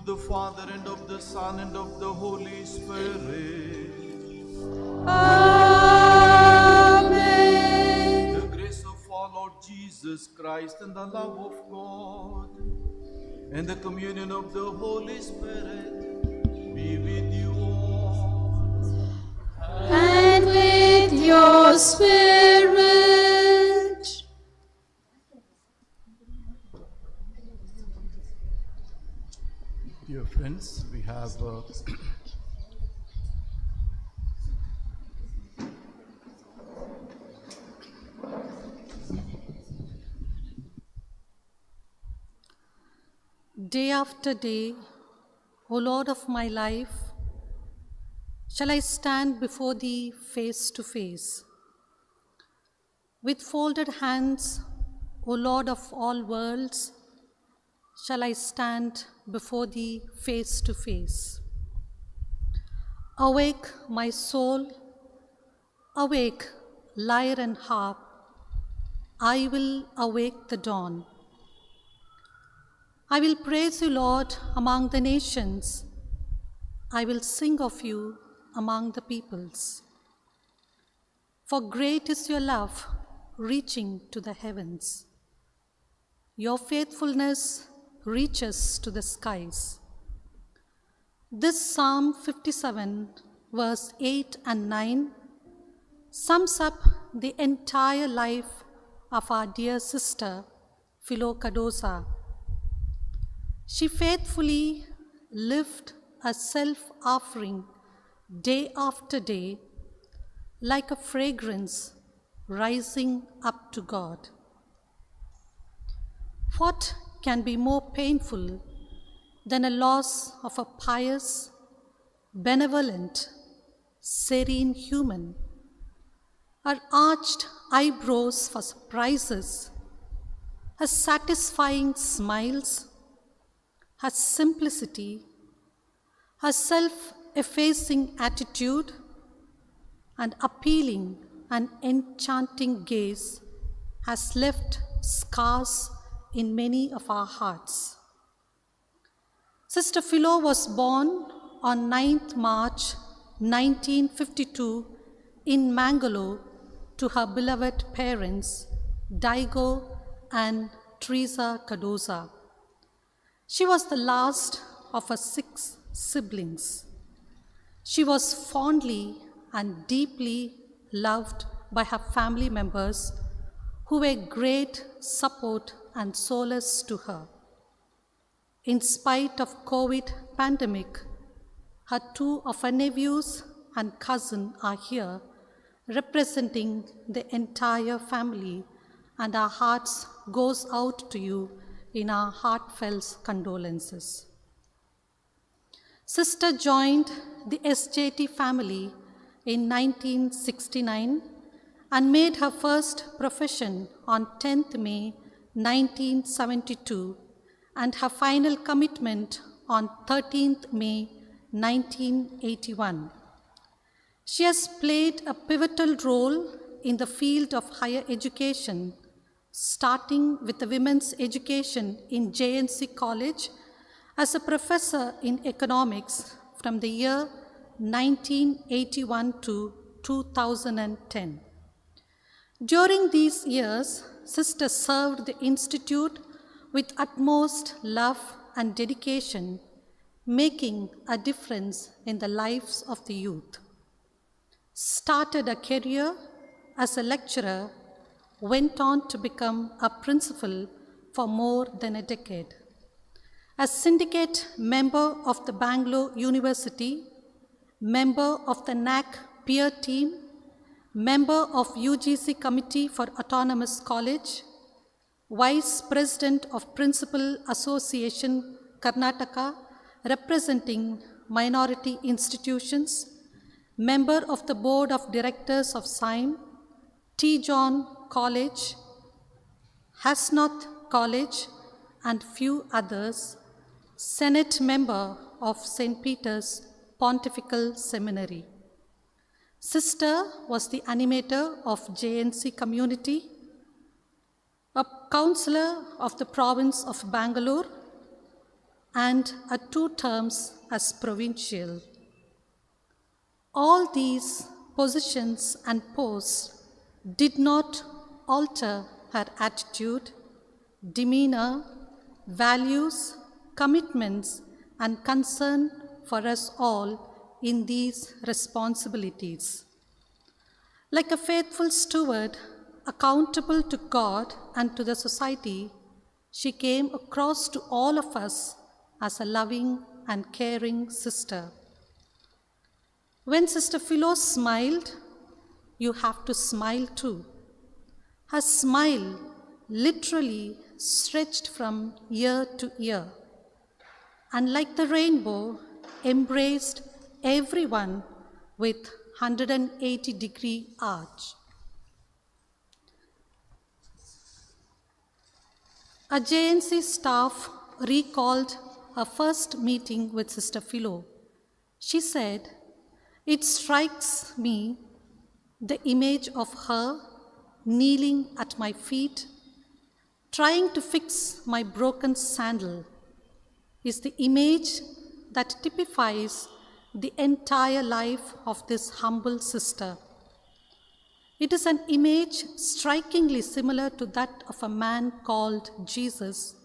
of the Father, and of the Son, and of the Holy Spirit. Amen. The grace of our Lord Jesus Christ, and the love of God, and the communion of the Holy Spirit be with you all. And with your spirit. Dear friends, we have Day after day, O Lord of my life, shall I stand before Thee face to face. With folded hands, O Lord of all worlds, shall I stand before Thee face to face. Awake, my soul, awake, lyre and harp, I will awake the dawn. I will praise you, Lord, among the nations. I will sing of you among the peoples. For great is your love, reaching to the heavens. Your faithfulness reaches to the skies. This Psalm 57, verse 8 and 9, sums up the entire life of our dear sister, Philo Cardoza. She faithfully lived a self-offering day after day, like a fragrance rising up to God. What can be more painful than a loss of a pious, benevolent, serene human? Her arched eyebrows for surprises, her satisfying smiles, her simplicity, her self-effacing attitude, and appealing and enchanting gaze has left scars in many of our hearts. Sister Philo was born on 9th March 1952 in Mangalore to her beloved parents, Daigo and Teresa Cardoza. She was the last of her 6 siblings. She was fondly and deeply loved by her family members, who were great support and solace to her. In spite of COVID pandemic, her 2 of her nephews and cousin are here, representing the entire family, and our hearts goes out to you in our heartfelt condolences. Sister joined the SJT family in 1969 and made her first profession on 10th May 1972 and her final commitment on 13th May 1981. She has played a pivotal role in the field of higher education, starting with the women's education in JNC College as a professor in economics from the year 1981 to 2010. During these years, Sister served the Institute with utmost love and dedication, making a difference in the lives of the youth. Started a career as a lecturer, went on to become a principal for more than a decade. A syndicate member of the Bangalore University, member of the NAC peer team, member of UGC Committee for Autonomous College, Vice President of Principal Association Karnataka, representing minority institutions, member of the Board of Directors of SIME, T. John College, Hasnath College, and few others, Senate member of St. Peter's Pontifical Seminary. Sister was the animator of JNC community, a councillor of the province of Bangalore, and a 2 terms as provincial. All these positions and posts did not alter her attitude, demeanor, values, commitments, and concern for us all in these responsibilities. Like a faithful steward, accountable to God and to the society, she came across to all of us as a loving and caring sister. When Sister Philo smiled, you have to smile too. Her smile literally stretched from ear to ear, and like the rainbow, embraced everyone with 180-degree arch. A JNC staff recalled her first meeting with Sister Philo. She said, "It strikes me the image of her kneeling at my feet, trying to fix my broken sandal, is the image that typifies the entire life of this humble sister. It is an image strikingly similar to that of a man called Jesus,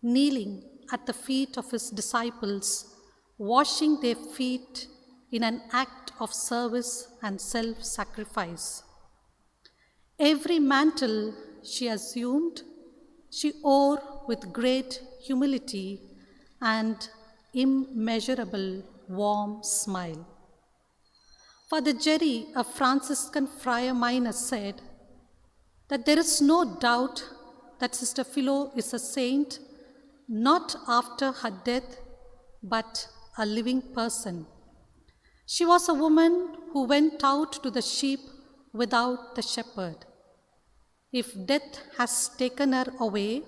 kneeling at the feet of his disciples, washing their feet in an act of service and self-sacrifice. Every mantle she assumed, she wore with great humility and immeasurable warm smile." Father Jerry, a Franciscan friar minor, said that there is no doubt that Sister Philo is a saint, not after her death, but a living person. She was a woman who went out to the sheep without the shepherd. If death has taken her away,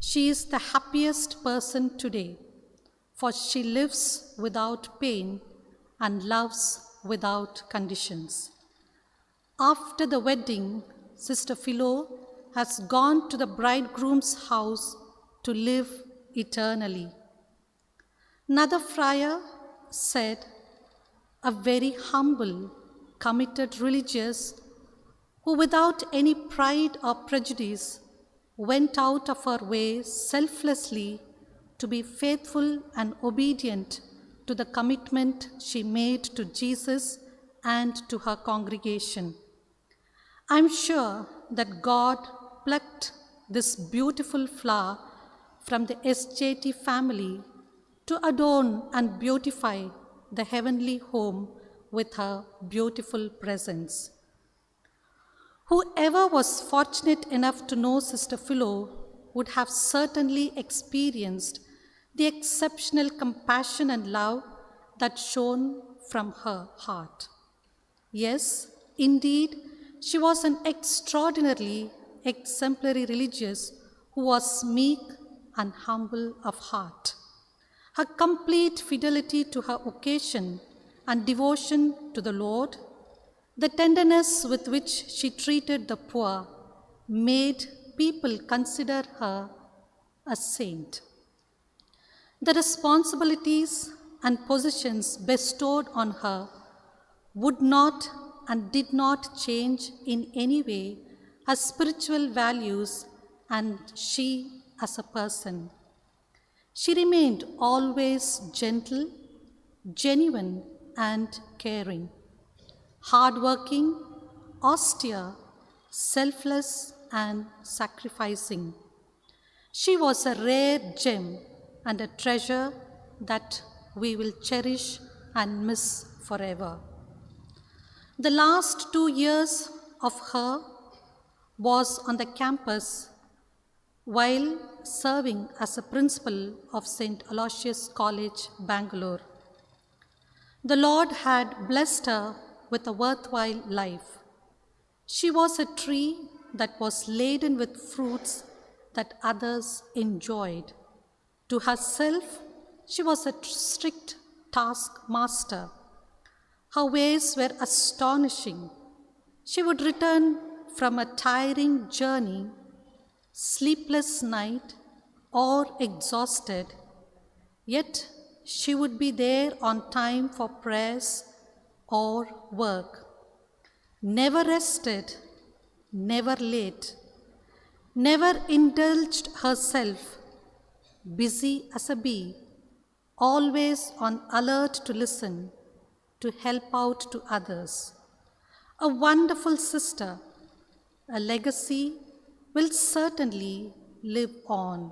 she is the happiest person today, for she lives without pain and loves without conditions. After the wedding, Sister Philo has gone to the bridegroom's house to live eternally. Another friar said, "A very humble, committed religious who without any pride or prejudice went out of her way selflessly to be faithful and obedient to the commitment she made to Jesus and to her congregation. I'm sure that God plucked this beautiful flower from the SJT family to adorn and beautify the heavenly home with her beautiful presence." Whoever was fortunate enough to know Sister Philo would have certainly experienced the exceptional compassion and love that shone from her heart. Yes, indeed, she was an extraordinarily exemplary religious who was meek and humble of heart. Her complete fidelity to her vocation and devotion to the Lord, the tenderness with which she treated the poor, made people consider her a saint. The responsibilities and positions bestowed on her would not and did not change in any way her spiritual values and she as a person. She remained always gentle, genuine, and caring, hardworking, austere, selfless, and sacrificing. She was a rare gem and a treasure that we will cherish and miss forever. The last 2 years of her was on the campus while serving as a principal of St. Aloysius College, Bangalore. The Lord had blessed her with a worthwhile life. She was a tree that was laden with fruits that others enjoyed. To herself, she was a strict taskmaster. Her ways were astonishing. She would return from a tiring journey, sleepless night, or exhausted, Yet she would be there on time for prayers or work. Never rested, never late, never indulged herself, busy as a bee, always on alert to listen, to help out to others. A wonderful sister, a legacy will certainly live on.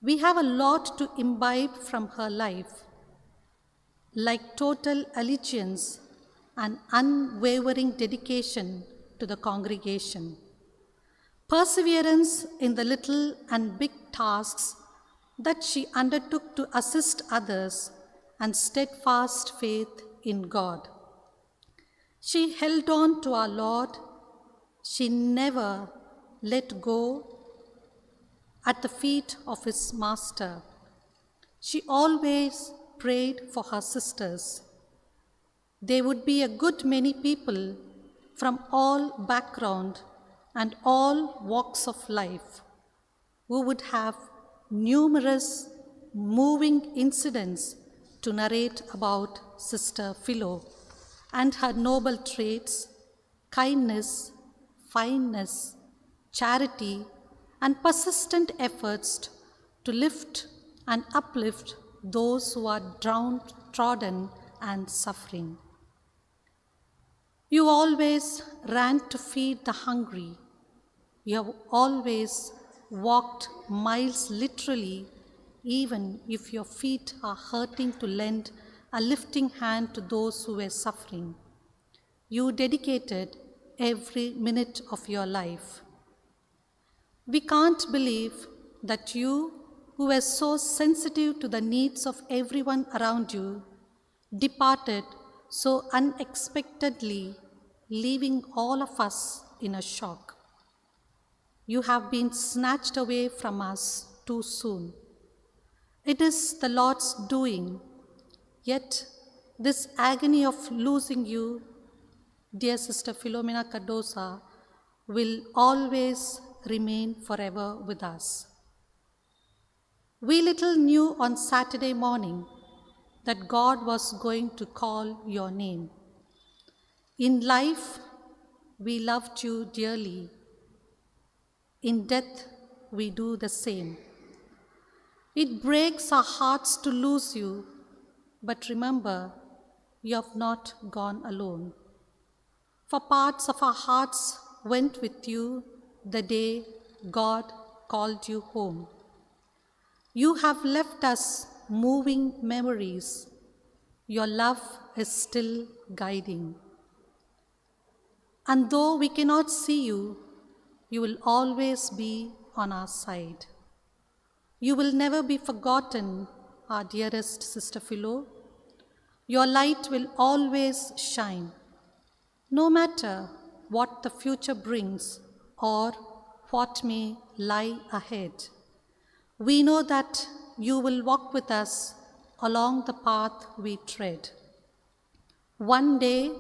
We have a lot to imbibe from her life, like total allegiance and unwavering dedication to the congregation, perseverance in the little and big tasks that she undertook to assist others, and steadfast faith in God. She held on to our Lord. She never let go at the feet of his master. She always prayed for her sisters. There would be a good many people from all background and all walks of life who would have numerous moving incidents to narrate about Sister Philo and her noble traits, kindness, fineness, charity, and persistent efforts to lift and uplift those who are downtrodden and suffering. You always ran to feed the hungry. You have always walked miles literally, even if your feet are hurting, to lend a lifting hand to those who were suffering. You dedicated every minute of your life. We can't believe that you, who were so sensitive to the needs of everyone around you, departed so unexpectedly, leaving all of us in a shock. You have been snatched away from us too soon. It is the Lord's doing, yet this agony of losing you, dear Sister Philomena Cardosa, will always remain forever with us. We little knew on Saturday morning that God was going to call your name. In life, we loved you dearly. In death, we do the same. It breaks our hearts to lose you, but remember, you have not gone alone. For parts of our hearts went with you the day God called you home. You have left us moving memories. Your love is still guiding. And though we cannot see you, you will always be on our side. You will never be forgotten, our dearest Sister Philo. Your light will always shine, no matter what the future brings or what may lie ahead. We know that you will walk with us along the path we tread. One day,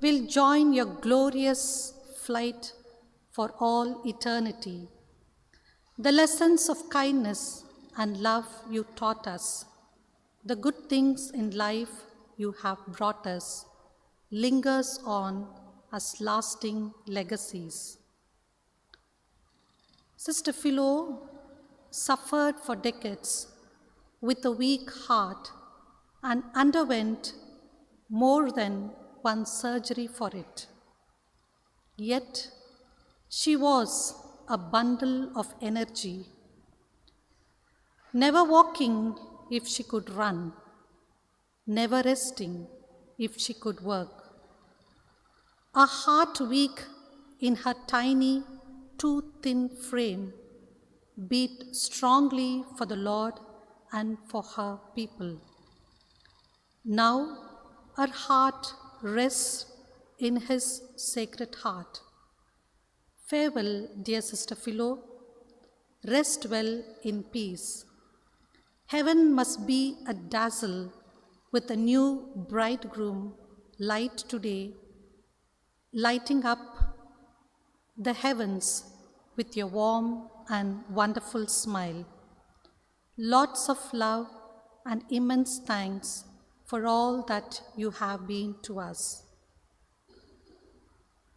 we'll join your glorious flight for all eternity. The lessons of kindness and love you taught us, the good things in life you have brought us, lingers on as lasting legacies. Sister Philo suffered for decades with a weak heart and underwent more than one surgery for it. Yet, she was a bundle of energy, never walking if she could run, never resting if she could work. A heart weak in her tiny, too thin frame beat strongly for the Lord and for her people. Now her heart rests in his sacred heart. Farewell, dear Sister Philo. Rest well in peace. Heaven must be a dazzle with a new bridegroom light today, lighting up the heavens with your warm and wonderful smile. lots of love and immense thanks for all that you have been to us.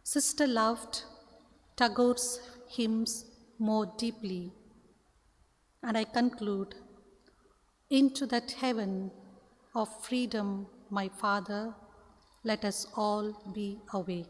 Sister loved Tagore's hymns more deeply, and I conclude, into that heaven of freedom, my Father, let us all be awake.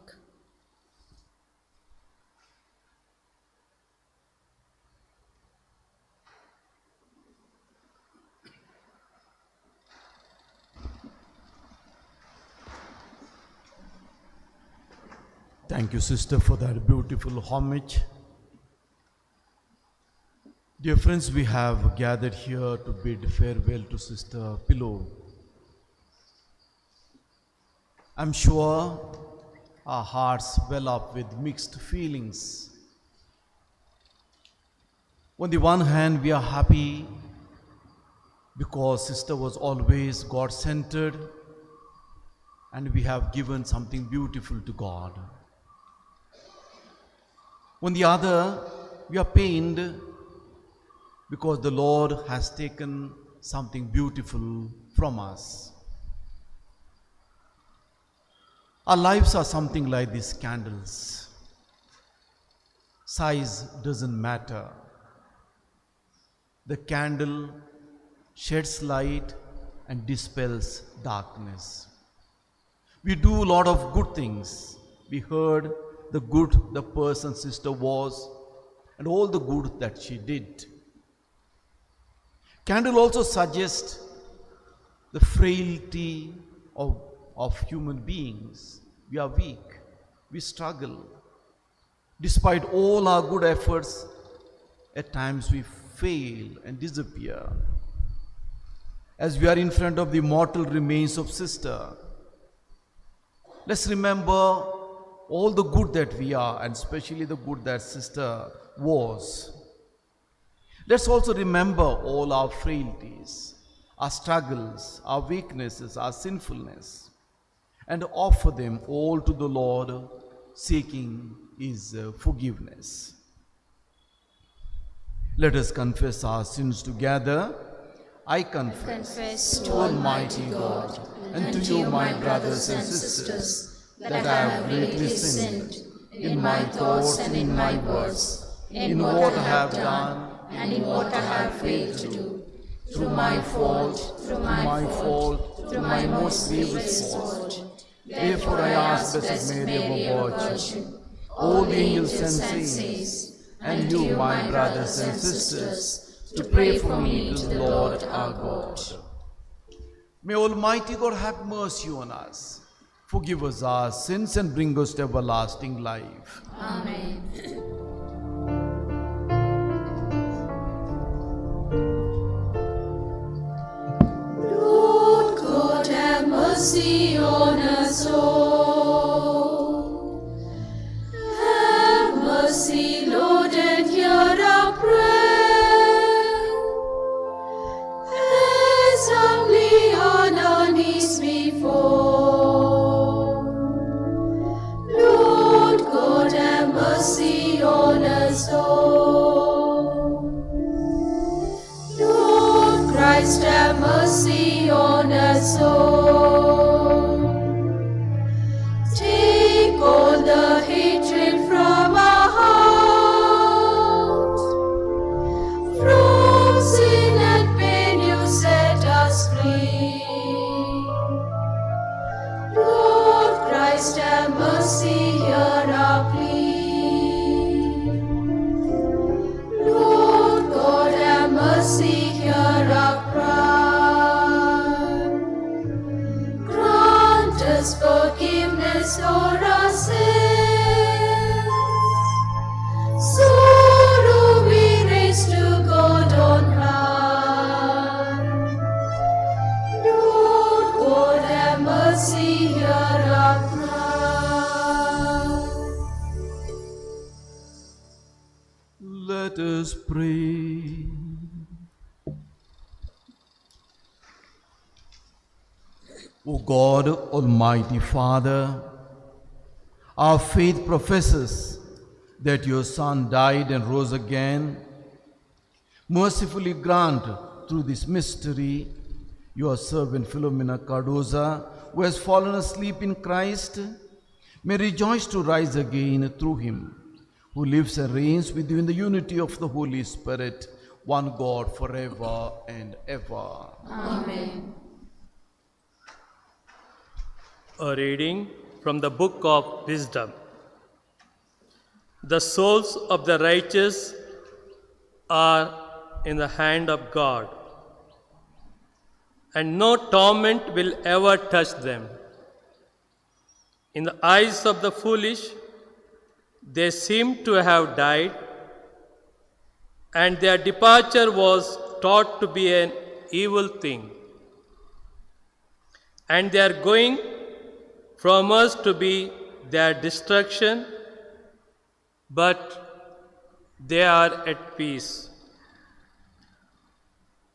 Thank you, sister, for that beautiful homage. Dear friends, we have gathered here to bid farewell to Sister Pillow. I'm sure our hearts well up with mixed feelings. On the one hand, we are happy because Sister was always God-centered and we have given something beautiful to God. On the other, we are pained because the Lord has taken something beautiful from us. Our lives are something like these candles. Size doesn't matter. The candle sheds light and dispels darkness. We do a lot of good things. We heard the good the person sister was and all the good that she did. Candle also suggests the frailty of human beings. We are weak, we struggle. Despite all our good efforts, at times we fail and disappear. As we are in front of the mortal remains of sister, let's remember all the good that we are, and especially the good that sister was. Let's also remember all our frailties, our struggles, our weaknesses, our sinfulness, and offer them all to the Lord, seeking His forgiveness. Let us confess our sins together. I confess to Almighty God and to you, my brothers and sisters, that I have greatly sinned in my thoughts and in my words, in what I have done and in what I have failed to do, through my fault, through my most grievous fault. Therefore I ask Blessed Mary of Virtue, all the angels and saints, and you, my brothers and sisters, to pray for me to the Lord our God. May Almighty God have mercy on us, forgive us our sins, and bring us to everlasting life. Amen. Lord God, have mercy on us all. Have mercy, Lord, and hear our prayer. As humbly on our knees before. Mercy on us all. Lord Christ, have mercy on us all. Take all the hatred from our hearts. From sin and pain you set us free. Lord Christ, have mercy, hear our plea. Mercy, hear our cry. Grant us forgiveness for our sins. Sorrow we raise to God on high. Lord God, have mercy, hear our cry. Let us pray. O God, Almighty Father, our faith professes that your Son died and rose again. Mercifully grant through this mystery, your servant Philomena Cardoza, who has fallen asleep in Christ, may rejoice to rise again through him, who lives and reigns with you in the unity of the Holy Spirit, one God, forever and ever. Amen. A reading from the Book of Wisdom. The souls of the righteous are in the hand of God, and no torment will ever touch them. In the eyes of the foolish, they seem to have died, and their departure was thought to be an evil thing. And their going from us to be their destruction, but they are at peace.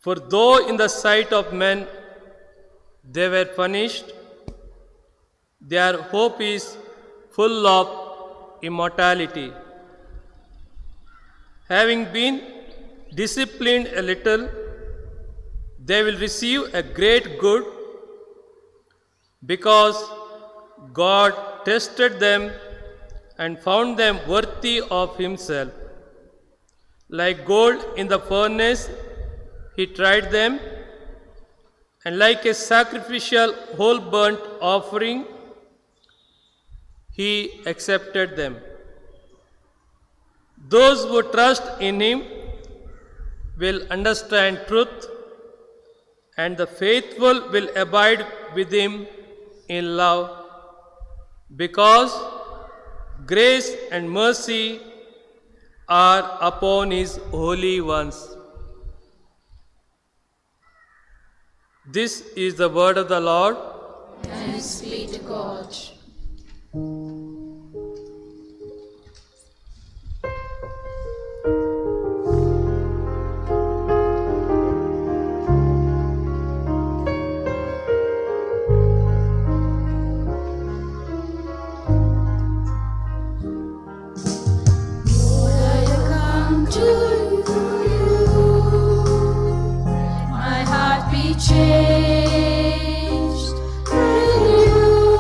For though in the sight of men they were punished, their hope is full of immortality. Having been disciplined a little, they will receive a great good, because God tested them and found them worthy of himself. Like gold in the furnace, he tried them, and like a sacrificial whole burnt offering, he accepted them. Those who trust in him will understand truth, and the faithful will abide with him in love, because grace and mercy are upon his holy ones. This is the word of the Lord. Thanks be to God. Changed, renewed.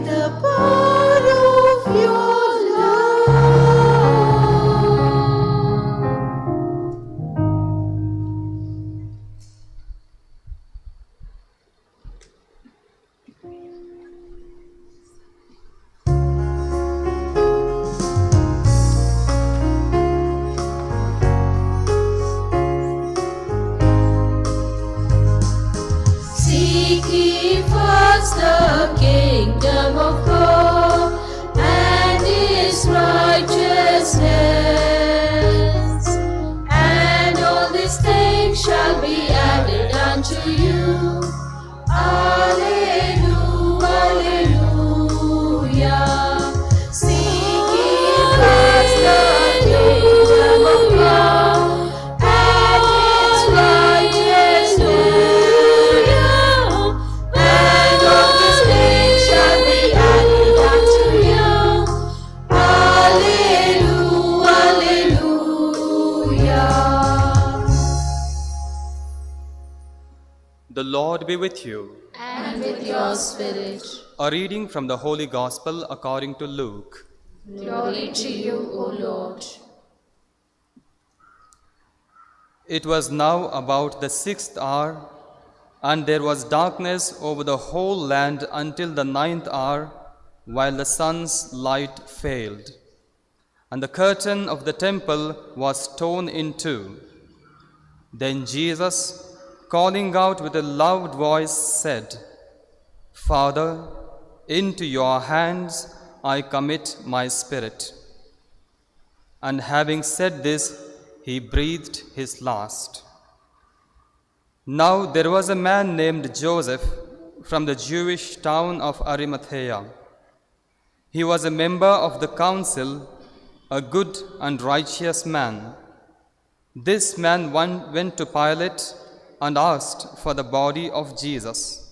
the power of your love. Seek ye first the kingdom of God and His righteousness, and all these things shall be added unto you. Alleluia, alleluia. Seek ye first the kingdom of God and His righteousness, and all these things shall be added unto you. Alleluia, alleluia. The Lord be with you. And with your spirit. A reading from the Holy Gospel according to Luke. Glory to you, O Lord. It was now about the 6th hour, and there was darkness over the whole land until the 9th hour, while the sun's light failed. And the curtain of the temple was torn in two. Then Jesus, calling out with a loud voice, said, Father, into your hands I commit my spirit. And having said this, he breathed his last. Now there was a man named Joseph from the Jewish town of Arimathea. He was a member of the council, a good and righteous man. This man went to Pilate and asked for the body of Jesus.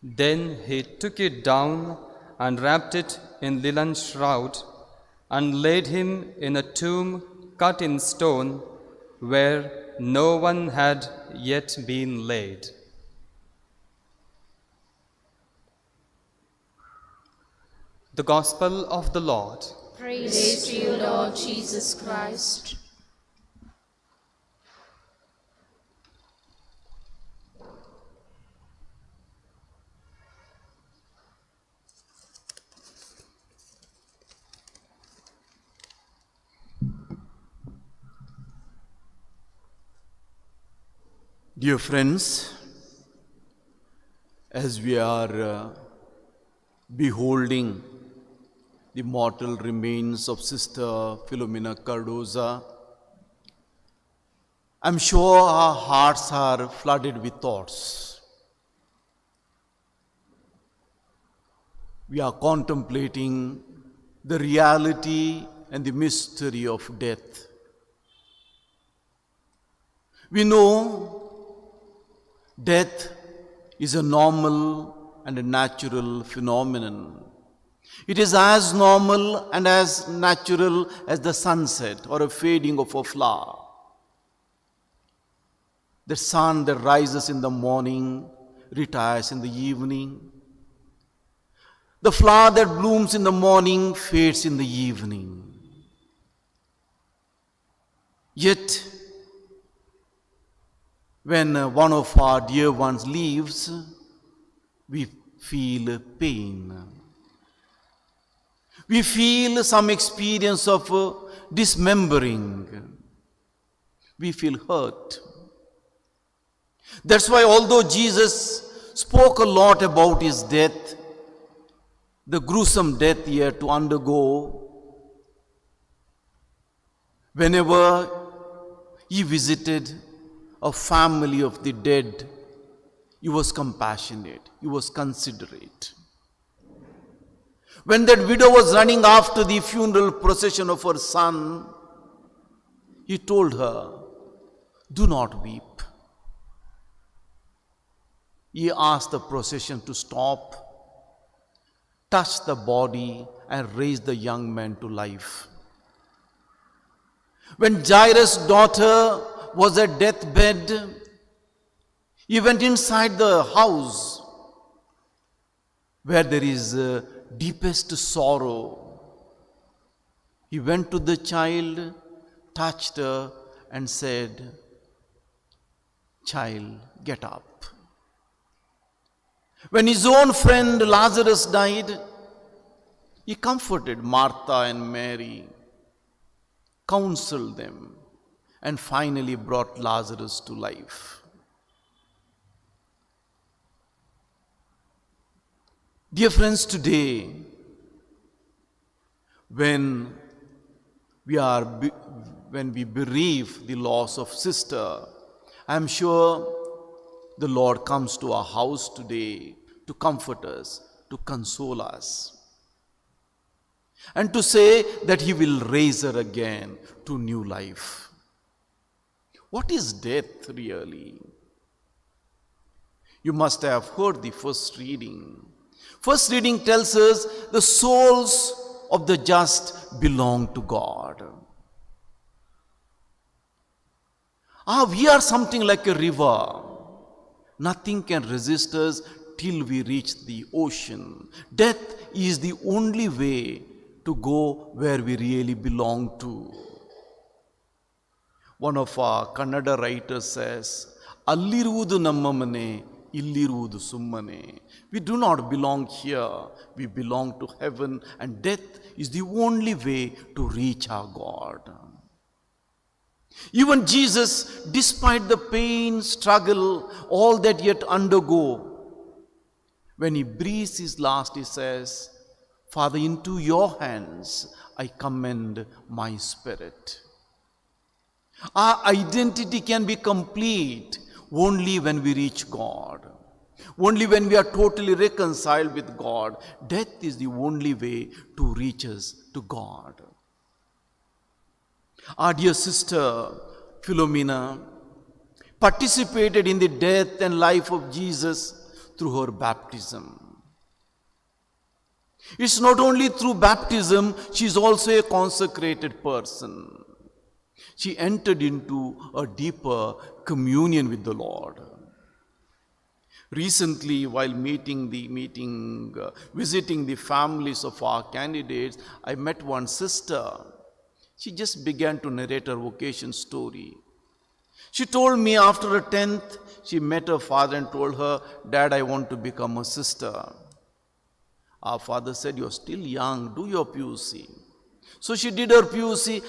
Then he took it down and wrapped it in linen shroud and laid him in a tomb cut in stone where no one had yet been laid. The Gospel of the Lord. Praise to you, Lord Jesus Christ. Dear friends, as we are beholding the mortal remains of Sister Philomena Cardoza, I'm sure our hearts are flooded with thoughts. We are contemplating the reality and the mystery of death. We know death is a normal and a natural phenomenon. It is as normal and as natural as the sunset or a fading of a flower. The sun that rises in the morning retires in the evening. The flower that blooms in the morning fades in the evening. Yet, when one of our dear ones leaves, we feel pain. We feel some experience of dismembering. We feel hurt. That's why although Jesus spoke a lot about his death, the gruesome death he had to undergo, whenever he visited a family of the dead, he was compassionate, he was considerate. When that widow was running after the funeral procession of her son, he told her, "Do not weep." He asked the procession to stop, touch the body, and raise the young man to life. When Jairus' daughter was at deathbed, he went inside the house, where there is deepest sorrow. He went to the child, touched her, and said, "Child, get up." When his own friend Lazarus died, he comforted Martha and Mary, counseled them, and finally brought Lazarus to life. Dear friends, today, when we bereave the loss of sister, I am sure the Lord comes to our house today to comfort us, to console us, and to say that He will raise her again to new life. What is death really? You must have heard the first reading. First reading tells us the souls of the just belong to God. We are something like a river. Nothing can resist us till we reach the ocean. Death is the only way to go where we really belong to. One of our Kannada writers says, "Alliruvudu namma mane, illiruvudu summane." We do not belong here, we belong to heaven, and death is the only way to reach our God. Even Jesus, despite the pain, struggle, all that yet undergo, when He breathes His last, He says, "Father, into your hands I commend my spirit." Our identity can be complete only when we reach God. Only when we are totally reconciled with God. Death is the only way to reach us to God. Our dear sister Philomena participated in the death and life of Jesus through her baptism. It's not only through baptism, she is also a consecrated person. She entered into a deeper communion with the Lord. Recently, while visiting the families of our candidates, I met one sister. She just began to narrate her vocation story. She told me after her 10th, she met her father and told her, "Dad, I want to become a sister." Our father said, "You're still young, do your PUC." So she did her PUC.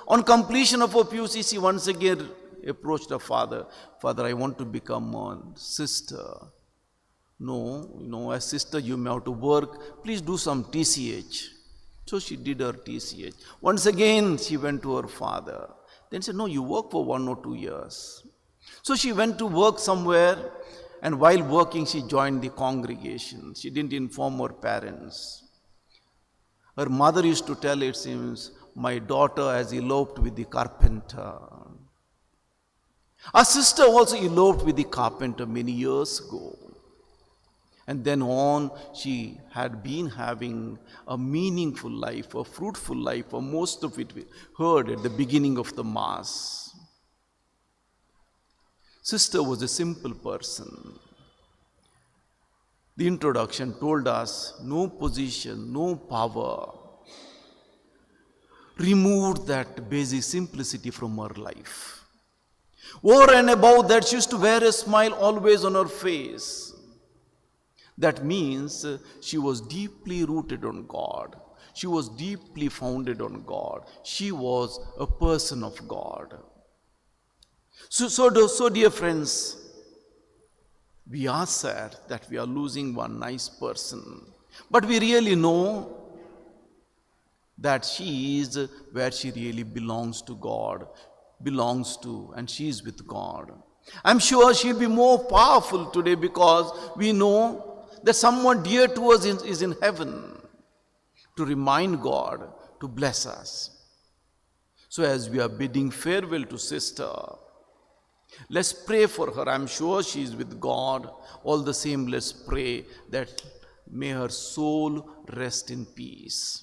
On completion of her PUC, she once again approached her father. "Father, I want to become a sister." No, as sister you may have to work. Please do some TCH. So she did her TCH. Once again, she went to her father. Then said, "No, you work for 1 or 2 years. So she went to work somewhere, and while working, she joined the congregation. She didn't inform her parents. Her mother used to tell, it seems, "My daughter has eloped with the carpenter." Our sister also eloped with the carpenter many years ago. And then on, she had been having a meaningful life, a fruitful life, for most of it we heard at the beginning of the Mass. Sister was a simple person. The introduction told us no position, no power removed that basic simplicity from her life. Over and above that, she used to wear a smile always on her face. That means she was deeply rooted on God. She was deeply founded on God. She was a person of God. So dear friends, we are sad that we are losing one nice person. But we really know that she is where she really belongs to God, and she is with God. I'm sure she'll be more powerful today because we know that someone dear to us is in heaven to remind God to bless us. So as we are bidding farewell to sister, let's pray for her. I'm sure she is with God. All the same, let's pray that may her soul rest in peace.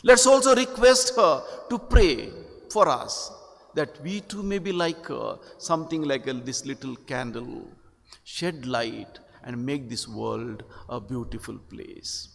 Let's also request her to pray for us that we too may be like her, something like this little candle, shed light and make this world a beautiful place.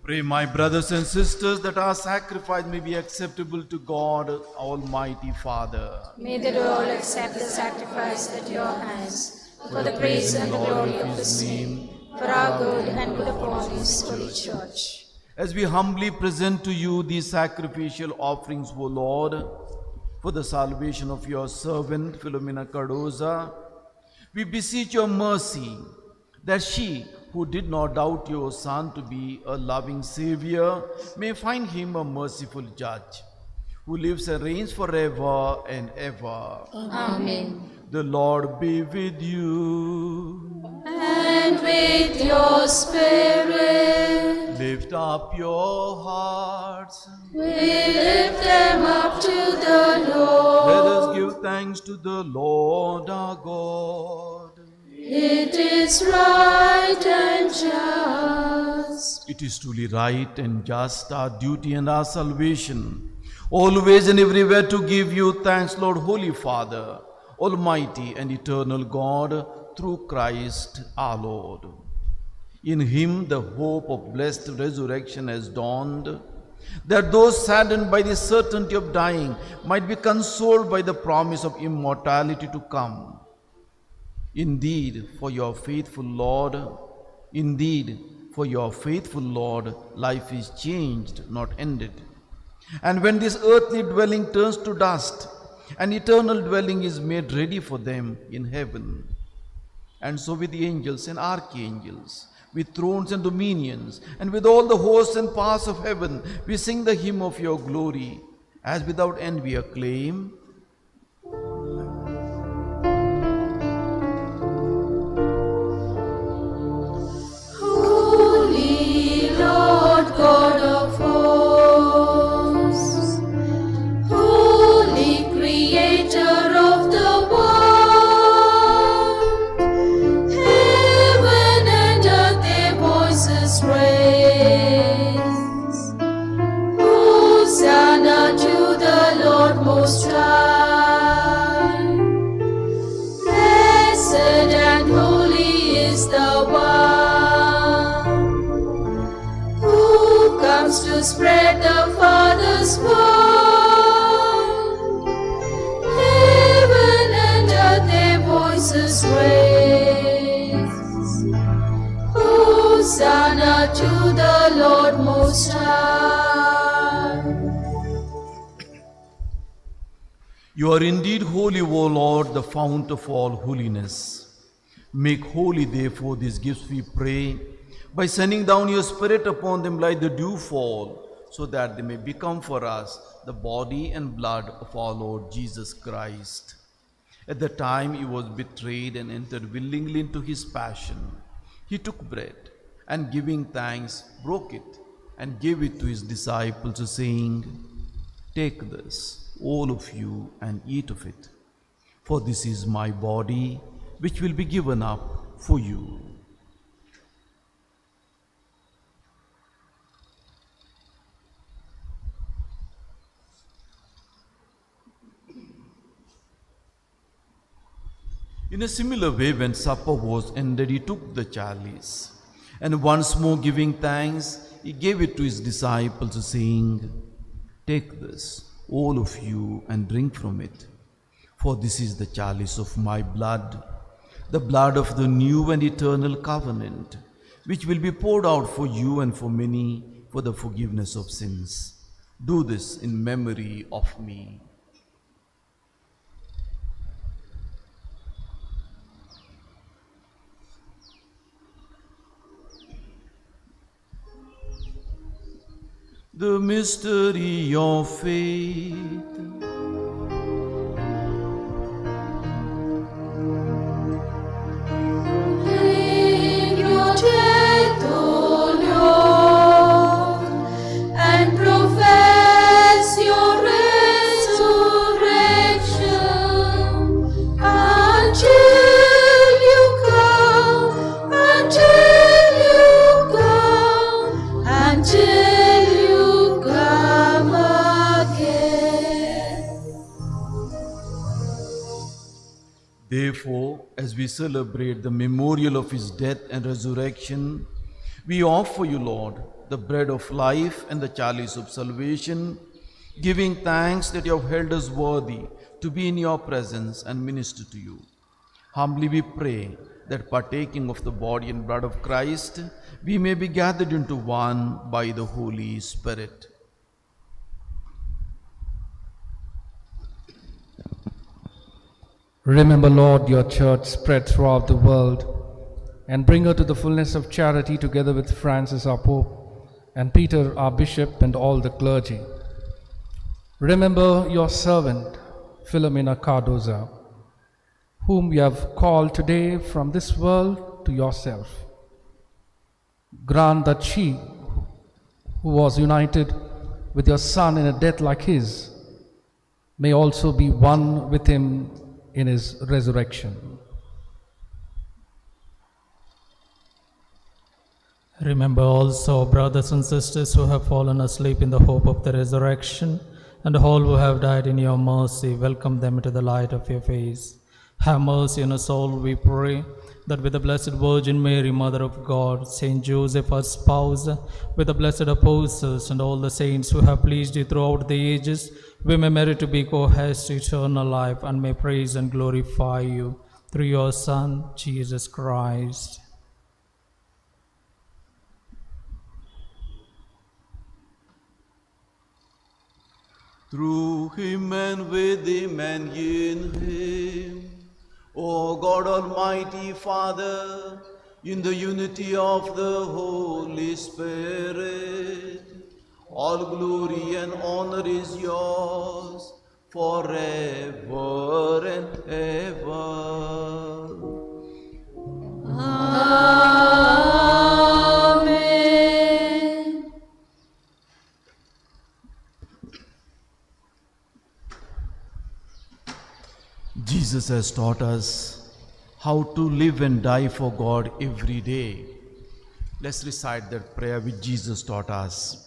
Pray, my brothers and sisters, that our sacrifice may be acceptable to God, Almighty Father. May the Lord accept the sacrifice at your hands, for the praise and the glory of his name, for our good and good upon his holy church. As we humbly present to you these sacrificial offerings, O Lord, for the salvation of your servant Philomena Cardoza, we beseech your mercy that she, who did not doubt your Son to be a loving Savior, may find him a merciful judge, who lives and reigns forever and ever. Amen. The Lord be with you. And with your spirit, Lift up your hearts. we lift them up to the Lord. Let us give thanks to the Lord our God. It is right and just. It is truly right and just, our duty and our salvation, always and everywhere to give you thanks, Lord, Holy Father, Almighty and eternal God, through Christ our Lord. In him the hope of blessed resurrection has dawned, that those saddened by the certainty of dying might be consoled by the promise of immortality to come. Indeed, for your faithful Lord, life is changed, not ended. And when this earthly dwelling turns to dust, an eternal dwelling is made ready for them in heaven. And so with the angels and archangels, with thrones and dominions, and with all the hosts and powers of heaven, we sing the hymn of your glory, as without end we acclaim. Holy Lord God of hosts, holy Creator of the world, to spread the Father's word. Heaven and earth their voices raise. Hosanna to the Lord Most High. You are indeed holy, O Lord, the fount of all holiness. Make holy, therefore, these gifts, we pray, by sending down your Spirit upon them like the dewfall, so that they may become for us the body and blood of our Lord Jesus Christ. At the time he was betrayed and entered willingly into his passion, he took bread, and giving thanks, broke it, and gave it to his disciples, saying, "Take this, all of you, and eat of it, for this is my body, which will be given up for you." In a similar way, when supper was ended, he took the chalice, and once more giving thanks, he gave it to his disciples, saying, "Take this, all of you, and drink from it, for this is the chalice of my blood, the blood of the new and eternal covenant, which will be poured out for you and for many for the forgiveness of sins. Do this in memory of me." The mystery of faith. Proclaim your death, O Lord, and profess your resurrection until you come, until you come again. Therefore, as we celebrate the memorial of his death and resurrection, we offer you, Lord, the bread of life and the chalice of salvation, giving thanks that you have held us worthy to be in your presence and minister to you. Humbly we pray that partaking of the body and blood of Christ, we may be gathered into one by the Holy Spirit. Remember, Lord, your church spread throughout the world, and bring her to the fullness of charity together with Francis our Pope, and Peter our Bishop, and all the clergy. Remember your servant, Philomena Cardoza, whom you have called today from this world to yourself. Grant that she, who was united with your Son in a death like his, may also be one with him in his resurrection. Remember also brothers and sisters who have fallen asleep in the hope of the resurrection, and all who have died in your mercy. Welcome them into the light of your face. Have mercy on us all, we pray, that with the Blessed Virgin Mary, Mother of God, Saint Joseph, her spouse, with the blessed apostles and all the saints who have pleased you throughout the ages, we may merit to be co-heirs to eternal life, and may praise and glorify you through your Son, Jesus Christ. Through him and with him and in him, O God Almighty Father, in the unity of the Holy Spirit, all glory and honor is yours forever and ever. Amen. Jesus has taught us how to live and die for God every day. Let's recite that prayer which Jesus taught us.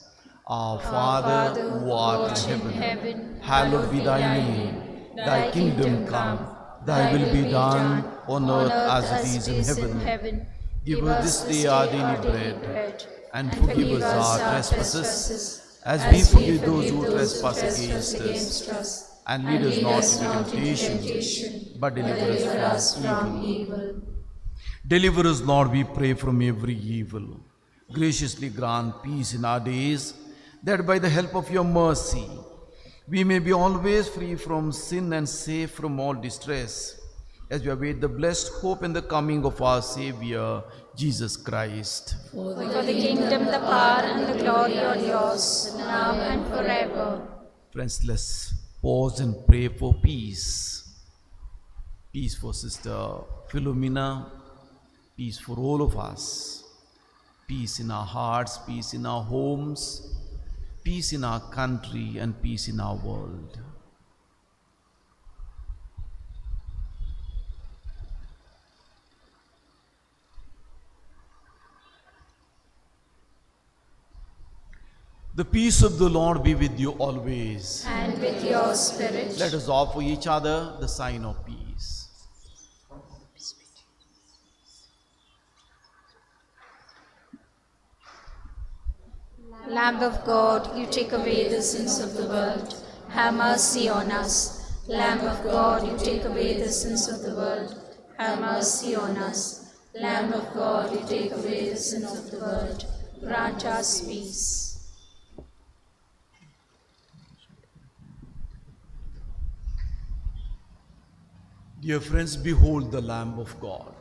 Our Father, who art in heaven, hallowed be thy name. Thy kingdom come, thy will be done on earth as it is in heaven. Give us this day our daily bread. and forgive us our trespasses, as we forgive those who trespass against us. And lead us not into temptation, but deliver us from evil. Deliver us, Lord, we pray, from every evil. Graciously grant peace in our days, that by the help of your mercy, we may be always free from sin and safe from all distress, as we await the blessed hope and the coming of our Savior, Jesus Christ. For the kingdom, the power, and the glory are yours, now and forever. Friends, let's pause and pray for peace. Peace for Sister Philomena, peace for all of us. Peace in our hearts, peace in our homes, peace in our country, and peace in our world. The peace of the Lord be with you always. And with your spirit. Let us offer each other the sign of peace. Lamb of God, you take away the sins of the world. Have mercy on us. Lamb of God, you take away the sins of the world. Have mercy on us. Lamb of God, you take away the sins of the world. Grant us peace. Dear friends, behold the Lamb of God.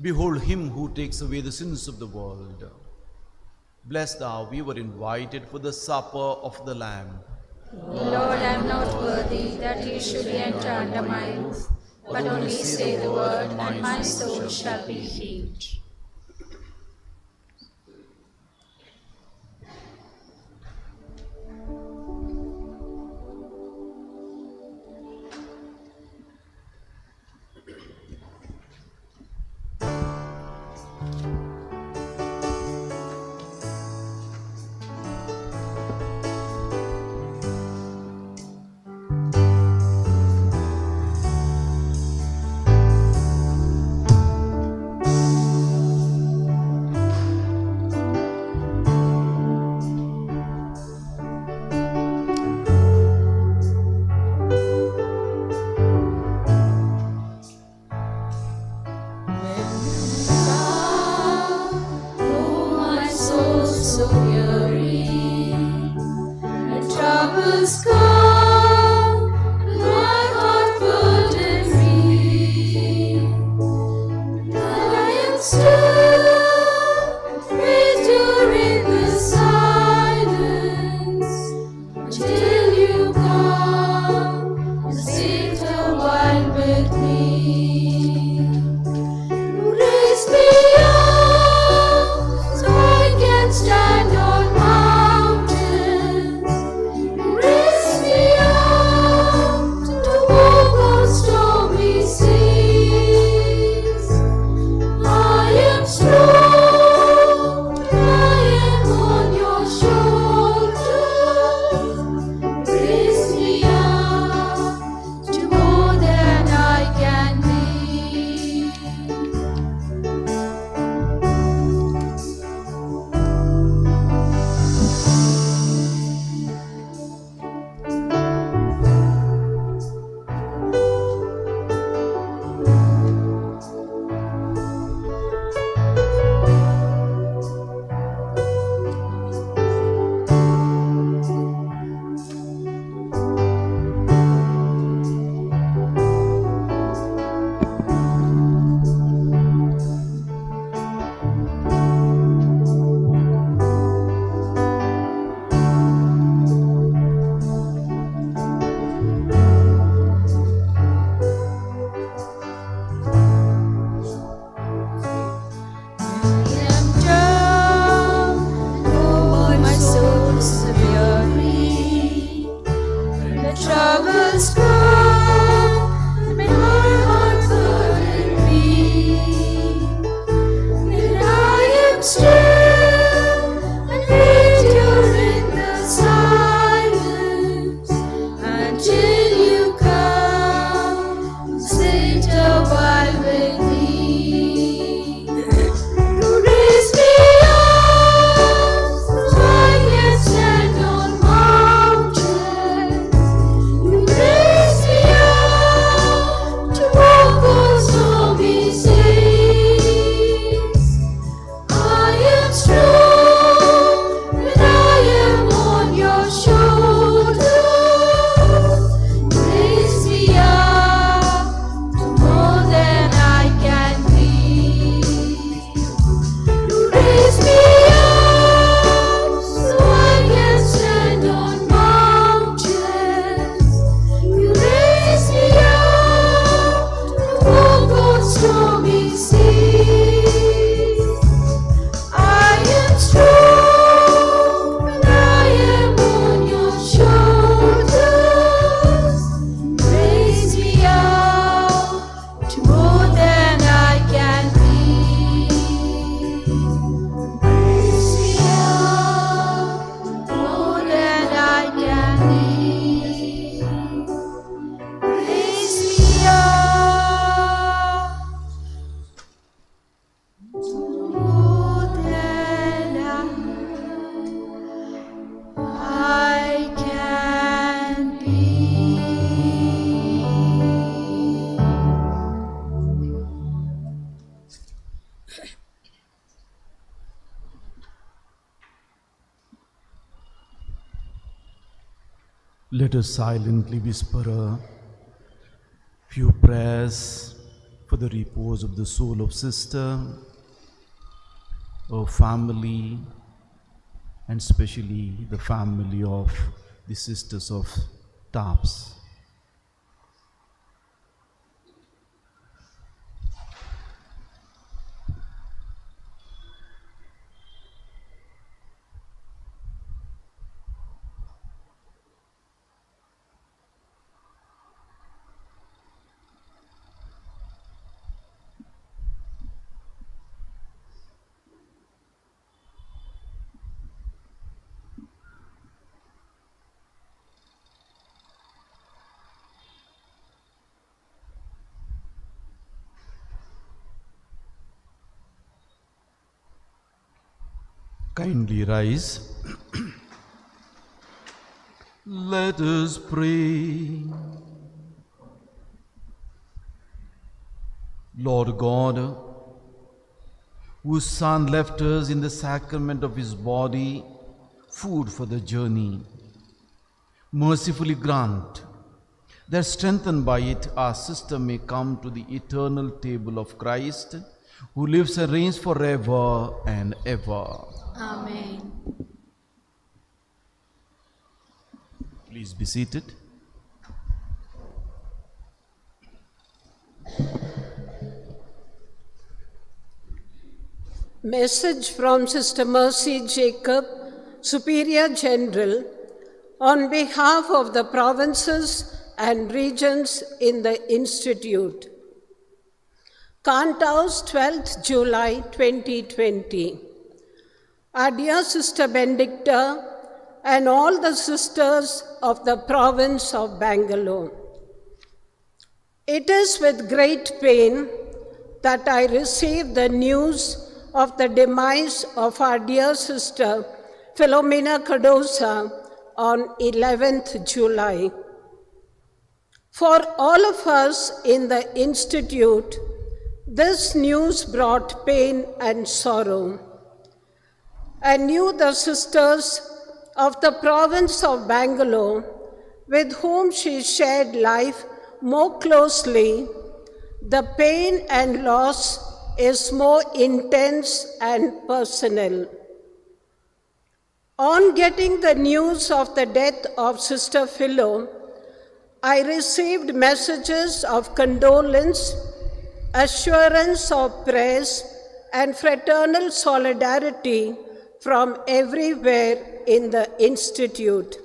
Behold him who takes away the sins of the world. Blessed are we were invited for the supper of the Lamb. Lord, I am not worthy that you should enter under my roof, but only say the word, and my soul shall be healed. Sit a while with me. You raise me Let us silently whisper a few prayers for the repose of the soul of Sister, her family, and especially the family of the Sisters of Taps. Kindly rise. Let us pray. Lord God, whose Son left us in the sacrament of his body food for the journey, mercifully grant that strengthened by it our sister may come to the eternal table of Christ, who lives and reigns forever and ever. Amen. Please be seated. Message from Sister Mercy Jacob, Superior General, on behalf of the provinces and regions in the Institute. Kanthaus, 12th July 2020. Our dear Sister Benedicta and all the sisters of the province of Bangalore. It is with great pain that I received the news of the demise of our dear sister Philomena Cardoza on 11th July. For all of us in the Institute, this news brought pain and sorrow. I knew the sisters of the province of Bangalore, with whom she shared life more closely. The pain and loss is more intense and personal. On getting the news of the death of Sister Philo, I received messages of condolence, assurance of prayers, and fraternal solidarity from everywhere in the Institute.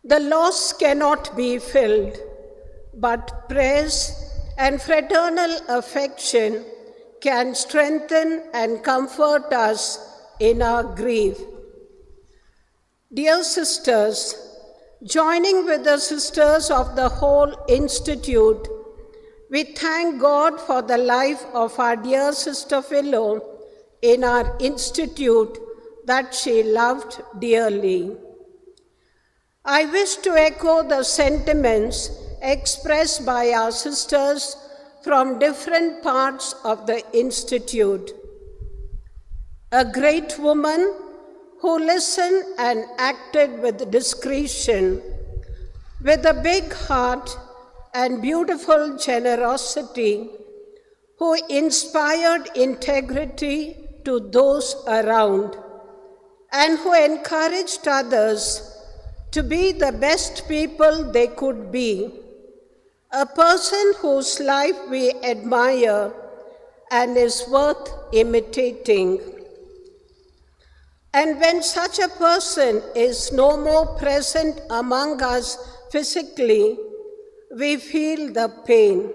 The loss cannot be filled, but prayers and fraternal affection can strengthen and comfort us in our grief. Dear sisters, joining with the sisters of the whole Institute, we thank God for the life of our dear Sister Philo in our Institute that she loved dearly. I wish to echo the sentiments expressed by our sisters from different parts of the Institute. A great woman who listened and acted with discretion, with a big heart and beautiful generosity, who inspired integrity to those around, and who encouraged others to be the best people they could be. A person whose life we admire and is worth imitating. And when such a person is no more present among us physically, we feel the pain.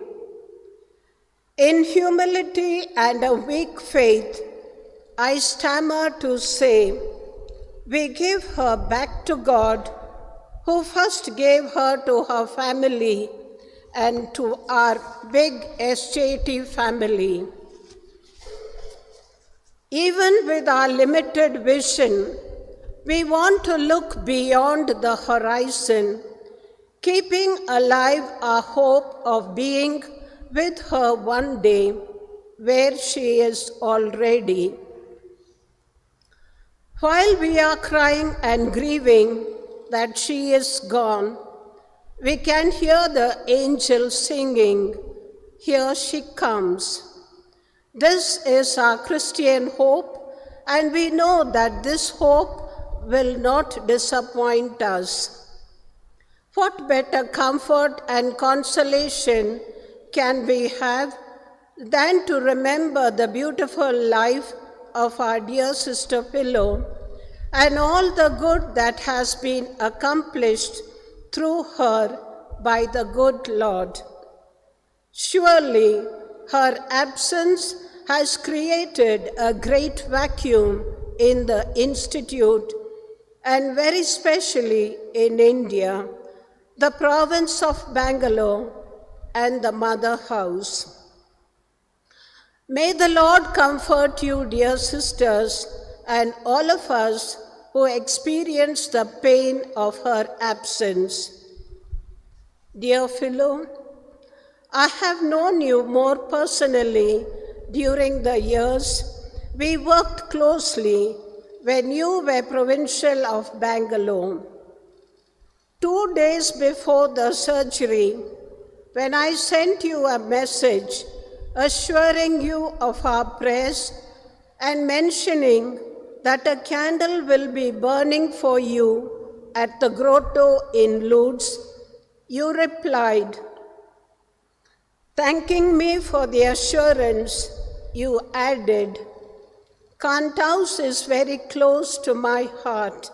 In humility and a weak faith, I stammer to say, we give her back to God, who first gave her to her family and to our big SJT family. Even with our limited vision, we want to look beyond the horizon, keeping alive our hope of being with her one day, where she is already. While we are crying and grieving, that she is gone, we can hear the angels singing, "Here she comes." This is our Christian hope, and we know that this hope will not disappoint us. What better comfort and consolation can we have than to remember the beautiful life of our dear Sister Philo and all the good that has been accomplished through her by the good Lord. Surely her absence has created a great vacuum in the Institute, and very specially in India, the province of Bangalore, and the Mother House. May the Lord comfort you, dear sisters, and all of us who experience the pain of her absence. Dear Philo, I have known you more personally during the years we worked closely when you were provincial of Bangalore. 2 days before the surgery, when I sent you a message assuring you of our prayers and mentioning that a candle will be burning for you at the grotto in Lourdes, you replied, thanking me for the assurance. You added, "Kanthaus is very close to my heart."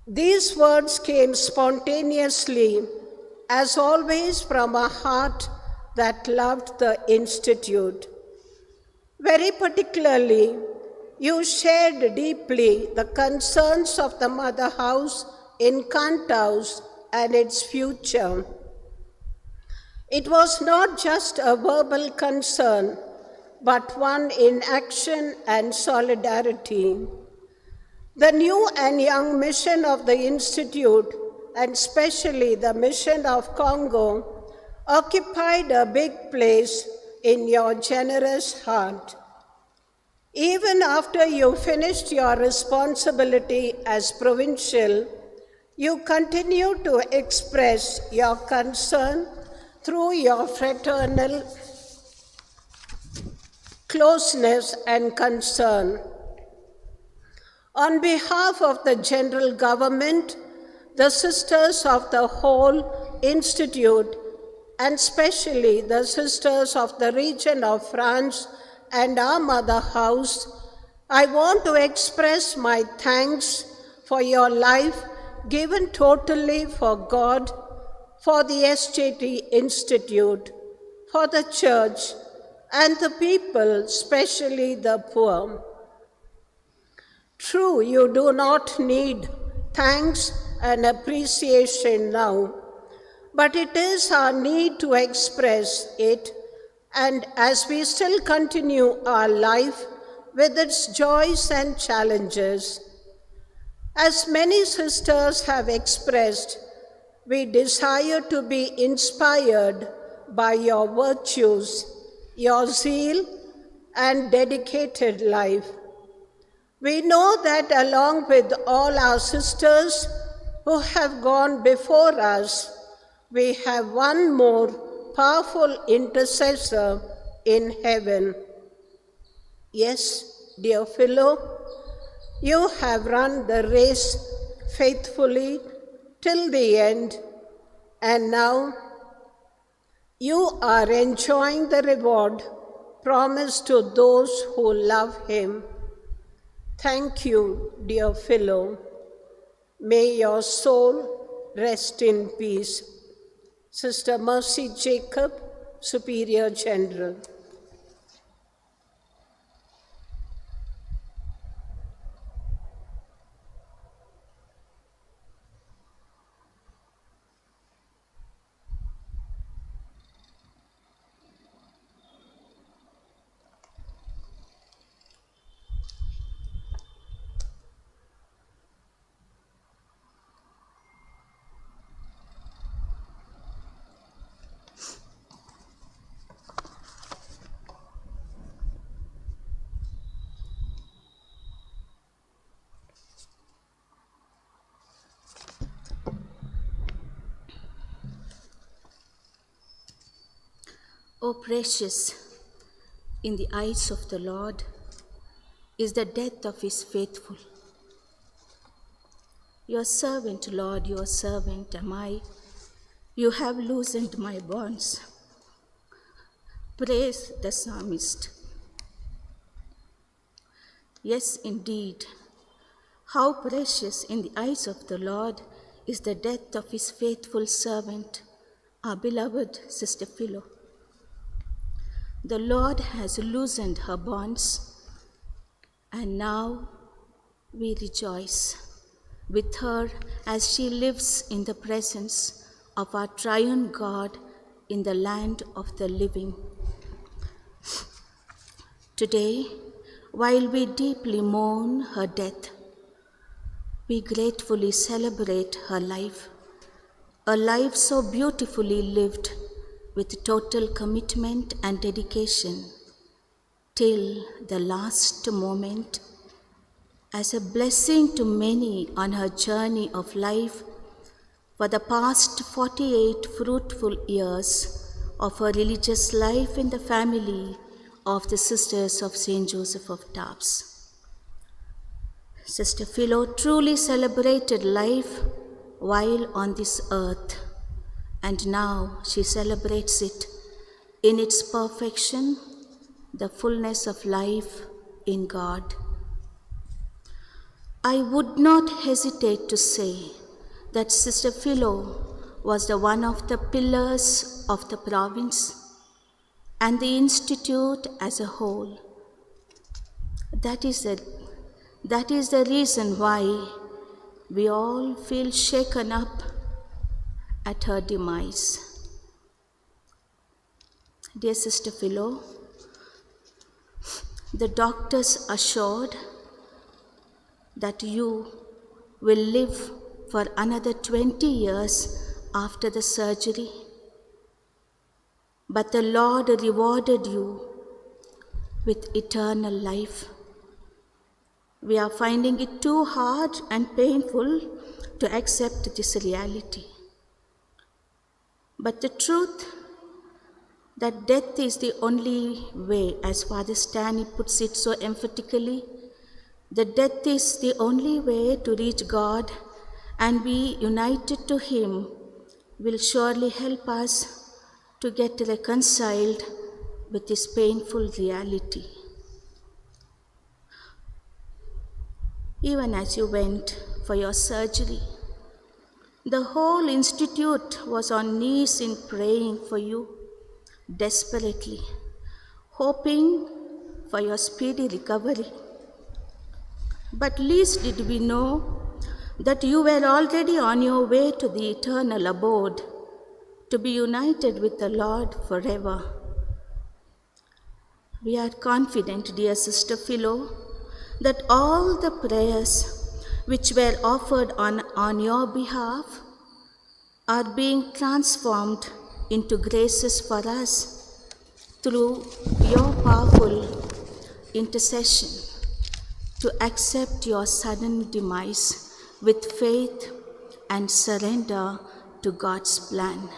These words came spontaneously, as always, from a heart that loved the Institute. Very particularly, you shared deeply the concerns of the Mother House in Kanthaus and its future. It was not just a verbal concern, but one in action and solidarity. The new and young mission of the Institute, and especially the mission of Congo, occupied a big place in your generous heart. Even after you finished your responsibility as provincial, you continued to express your concern through your fraternal closeness and concern. On behalf of the general government, the sisters of the whole Institute, and especially the sisters of the region of France and our Mother House, I want to express my thanks for your life given totally for God, for the SJT Institute, for the Church, and the people, especially the poor. True, you do not need thanks and appreciation now, but it is our need to express it, and as we still continue our life with its joys and challenges. As many sisters have expressed, we desire to be inspired by your virtues, your zeal, and dedicated life. We know that along with all our sisters who have gone before us, we have one more powerful intercessor in heaven. Yes, dear Philo, you have run the race faithfully till the end, and now you are enjoying the reward promised to those who love him. Thank you, dear Philo. May your soul rest in peace. Sister Mercy Jacob, Superior General. O precious in the eyes of the Lord is the death of his faithful. Your servant, Lord, your servant am I. You have loosened my bonds. Praise the psalmist. Yes, indeed, how precious in the eyes of the Lord is the death of his faithful servant, our beloved Sister Philo. The Lord has loosened her bonds, and now we rejoice with her as she lives in the presence of our triune God in the land of the living. Today, while we deeply mourn her death, we gratefully celebrate her life, a life so beautifully lived with total commitment and dedication till the last moment, as a blessing to many on her journey of life for the past 48 fruitful years of her religious life in the family of the Sisters of St. Joseph of Tarbes. Sister Philo truly celebrated life while on this earth, and now she celebrates it in its perfection, the fullness of life in God. I would not hesitate to say that Sister Philo was the one of the pillars of the province and the institute as a whole. That is the reason why we all feel shaken up at her demise. Dear Sister Philo, the doctors assured that you will live for another 20 years after the surgery, but the Lord rewarded you with eternal life. We are finding it too hard and painful to accept this reality. But the truth that death is the only way, as Father Stanley puts it so emphatically, that death is the only way to reach God and be united to Him, will surely help us to get reconciled with this painful reality. Even as you went for your surgery, the whole institute was on knees in praying for you desperately, hoping for your speedy recovery. But least did we know that you were already on your way to the eternal abode, to be united with the Lord forever. We are confident, dear Sister Philo, that all the prayers which were offered on your behalf are being transformed into graces for us through your powerful intercession to accept your sudden demise with faith and surrender to God's plan.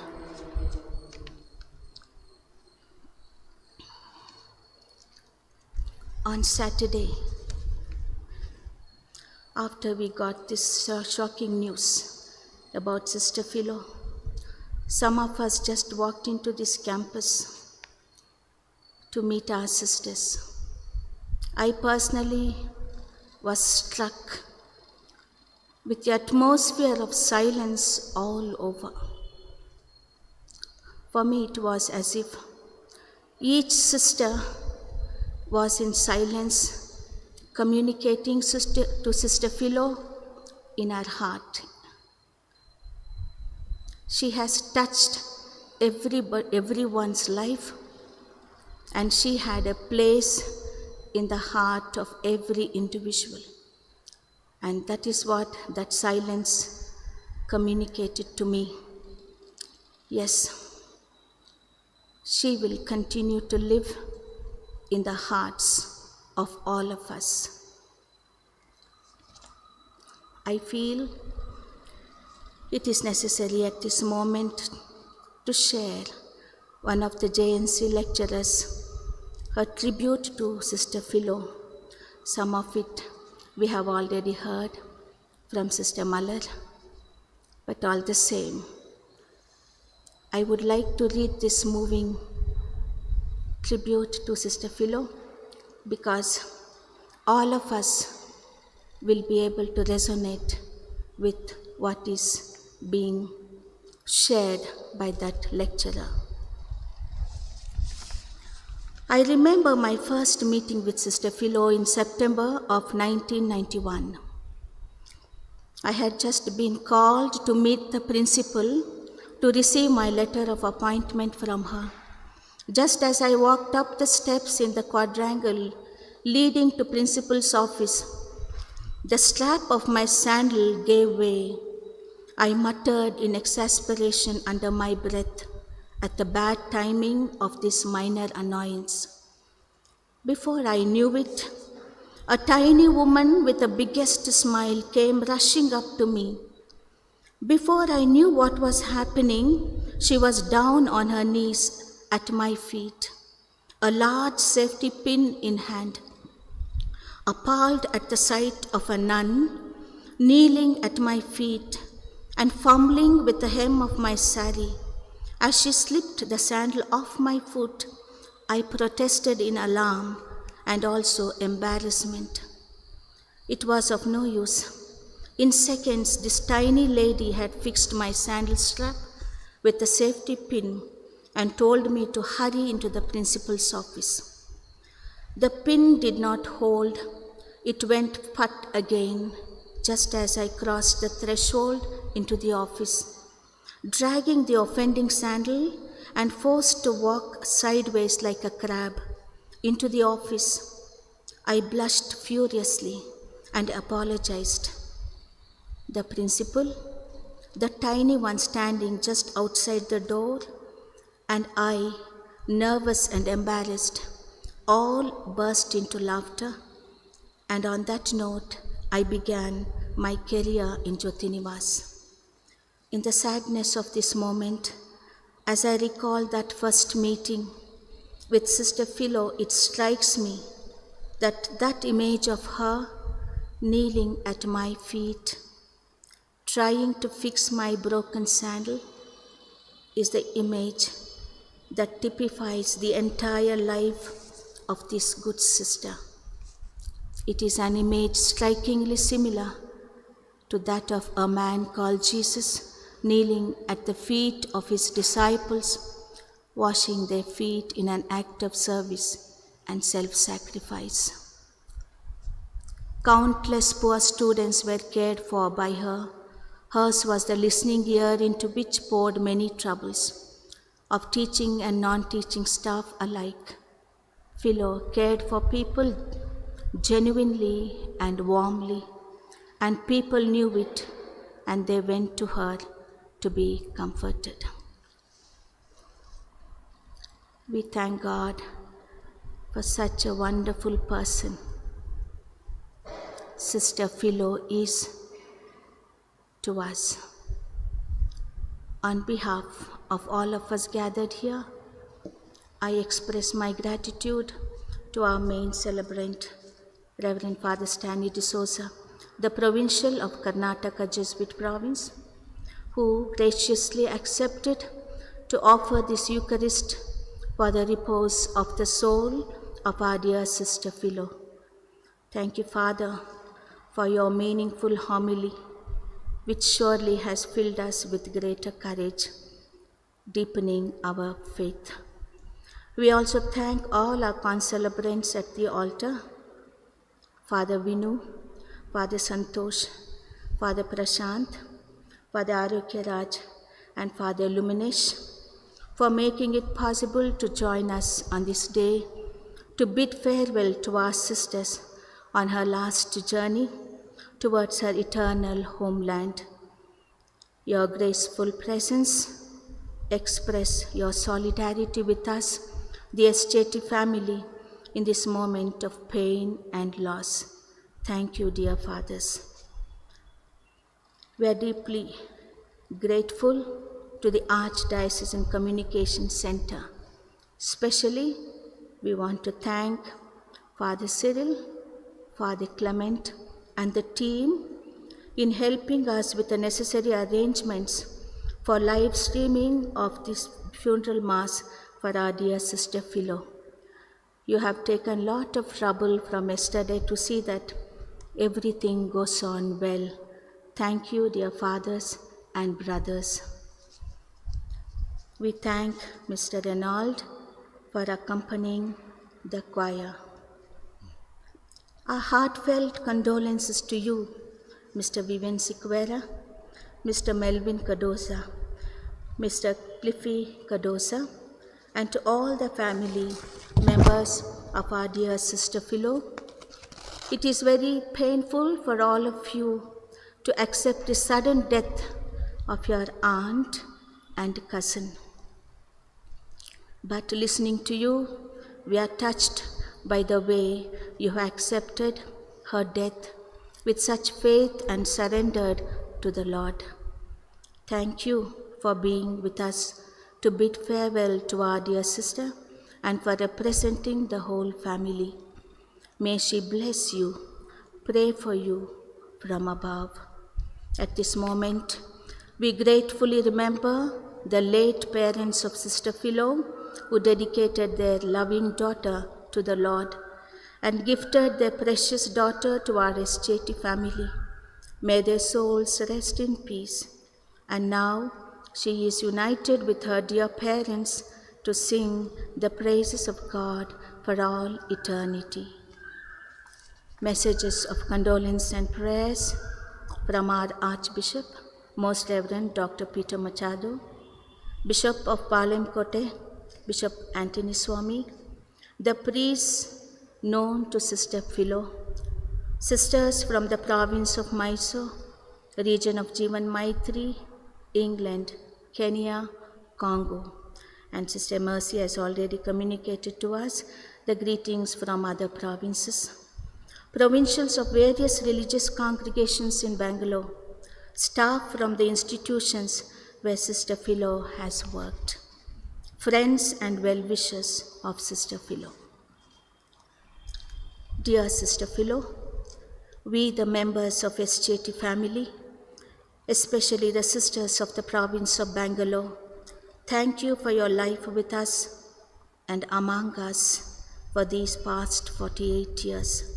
On Saturday, after we got this shocking news about Sister Philo, some of us just walked into this campus to meet our sisters. I personally was struck with the atmosphere of silence all over. For me, it was as if each sister was in silence, communicating to Sister Philo in her heart. She has touched everyone's life, and she had a place in the heart of every individual. And that is what that silence communicated to me. Yes, she will continue to live in the hearts of all of us. I feel it is necessary at this moment to share one of the JNC lecturers, her tribute to Sister Philo. Some of it we have already heard from Sister Malar, but all the same, I would like to read this moving tribute to Sister Philo because all of us will be able to resonate with what is being shared by that lecturer. I remember my first meeting with Sister Philo in September of 1991. I had just been called to meet the principal to receive my letter of appointment from her. Just as I walked up the steps in the quadrangle leading to principal's office, the strap of my sandal gave way. I muttered in exasperation under my breath at the bad timing of this minor annoyance. Before I knew it, a tiny woman with the biggest smile came rushing up to me. Before I knew what was happening, she was down on her knees at my feet, a large safety pin in hand. Appalled at the sight of a nun kneeling at my feet and fumbling with the hem of my sari, as she slipped the sandal off my foot, I protested in alarm and also embarrassment. It was of no use. In seconds, this tiny lady had fixed my sandal strap with a safety pin and told me to hurry into the principal's office. The pin did not hold. It went put again just as I crossed the threshold into the office. Dragging the offending sandal and forced to walk sideways like a crab into the office, I blushed furiously and apologized. The principal, the tiny one standing just outside the door, and I, nervous and embarrassed, all burst into laughter, and on that note, I began my career in Jyotinivas. In the sadness of this moment, as I recall that first meeting with Sister Philo, it strikes me that that image of her kneeling at my feet, trying to fix my broken sandal, is the image that typifies the entire life of this good sister. It is an image strikingly similar to that of a man called Jesus kneeling at the feet of his disciples, washing their feet in an act of service and self-sacrifice. Countless poor students were cared for by her. Hers was the listening ear into which poured many troubles of teaching and non-teaching staff alike. Philo cared for people genuinely and warmly, and people knew it, and they went to her to be comforted. We thank God for such a wonderful person Sister Philo is to us. On behalf of all of us gathered here, I express my gratitude to our main celebrant, Reverend Father Stanley D'Souza, the Provincial of Karnataka Jesuit Province, who graciously accepted to offer this Eucharist for the repose of the soul of our dear Sister Philo. Thank you, Father, for your meaningful homily, which surely has filled us with greater courage, deepening our faith. We also thank all our concelebrants at the altar, Father Vinu, Father Santosh, Father Prashant, Father Arokya Raj, and Father Luminesh, for making it possible to join us on this day to bid farewell to our sisters on her last journey towards her eternal homeland. Your graceful presence express your solidarity with us, the Esteti family, in this moment of pain and loss. Thank you, dear fathers. We are deeply grateful to the Archdiocesan Communication Center. Especially, we want to thank Father Cyril, Father Clement, and the team in helping us with the necessary arrangements for live streaming of this funeral mass for our dear Sister Philo. You have taken a lot of trouble from yesterday to see that everything goes on well. Thank you, dear fathers and brothers. We thank Mr. Renaud for accompanying the choir. Our heartfelt condolences to you, Mr. Vivian Siqueira, Mr. Melvin Cardoza, Mr. Cliffy Cardoza, and to all the family members of our dear Sister Philo. It is very painful for all of you to accept the sudden death of your aunt and cousin. But listening to you, we are touched by the way you have accepted her death with such faith and surrendered to the Lord. Thank you for being with us to bid farewell to our dear sister and for representing the whole family. May she bless you, pray for you from above. At this moment, we gratefully remember the late parents of Sister Philo who dedicated their loving daughter to the Lord and gifted their precious daughter to our SJT family. May their souls rest in peace. And now she is united with her dear parents to sing the praises of God for all eternity. Messages of condolence and prayers from our Archbishop, Most Reverend Dr. Peter Machado, Bishop of Palamkote, Bishop Anthony Swami, the priests known to Sister Philo, sisters from the province of Mysore, region of Jivan Maitri, England, Kenya, Congo. And Sister Mercy has already communicated to us the greetings from other provinces. Provincials of various religious congregations in Bangalore, staff from the institutions where Sister Philo has worked, friends and well-wishers of Sister Philo. Dear Sister Philo, we the members of SJT family, especially the sisters of the province of Bangalore, thank you for your life with us and among us for these past 48 years.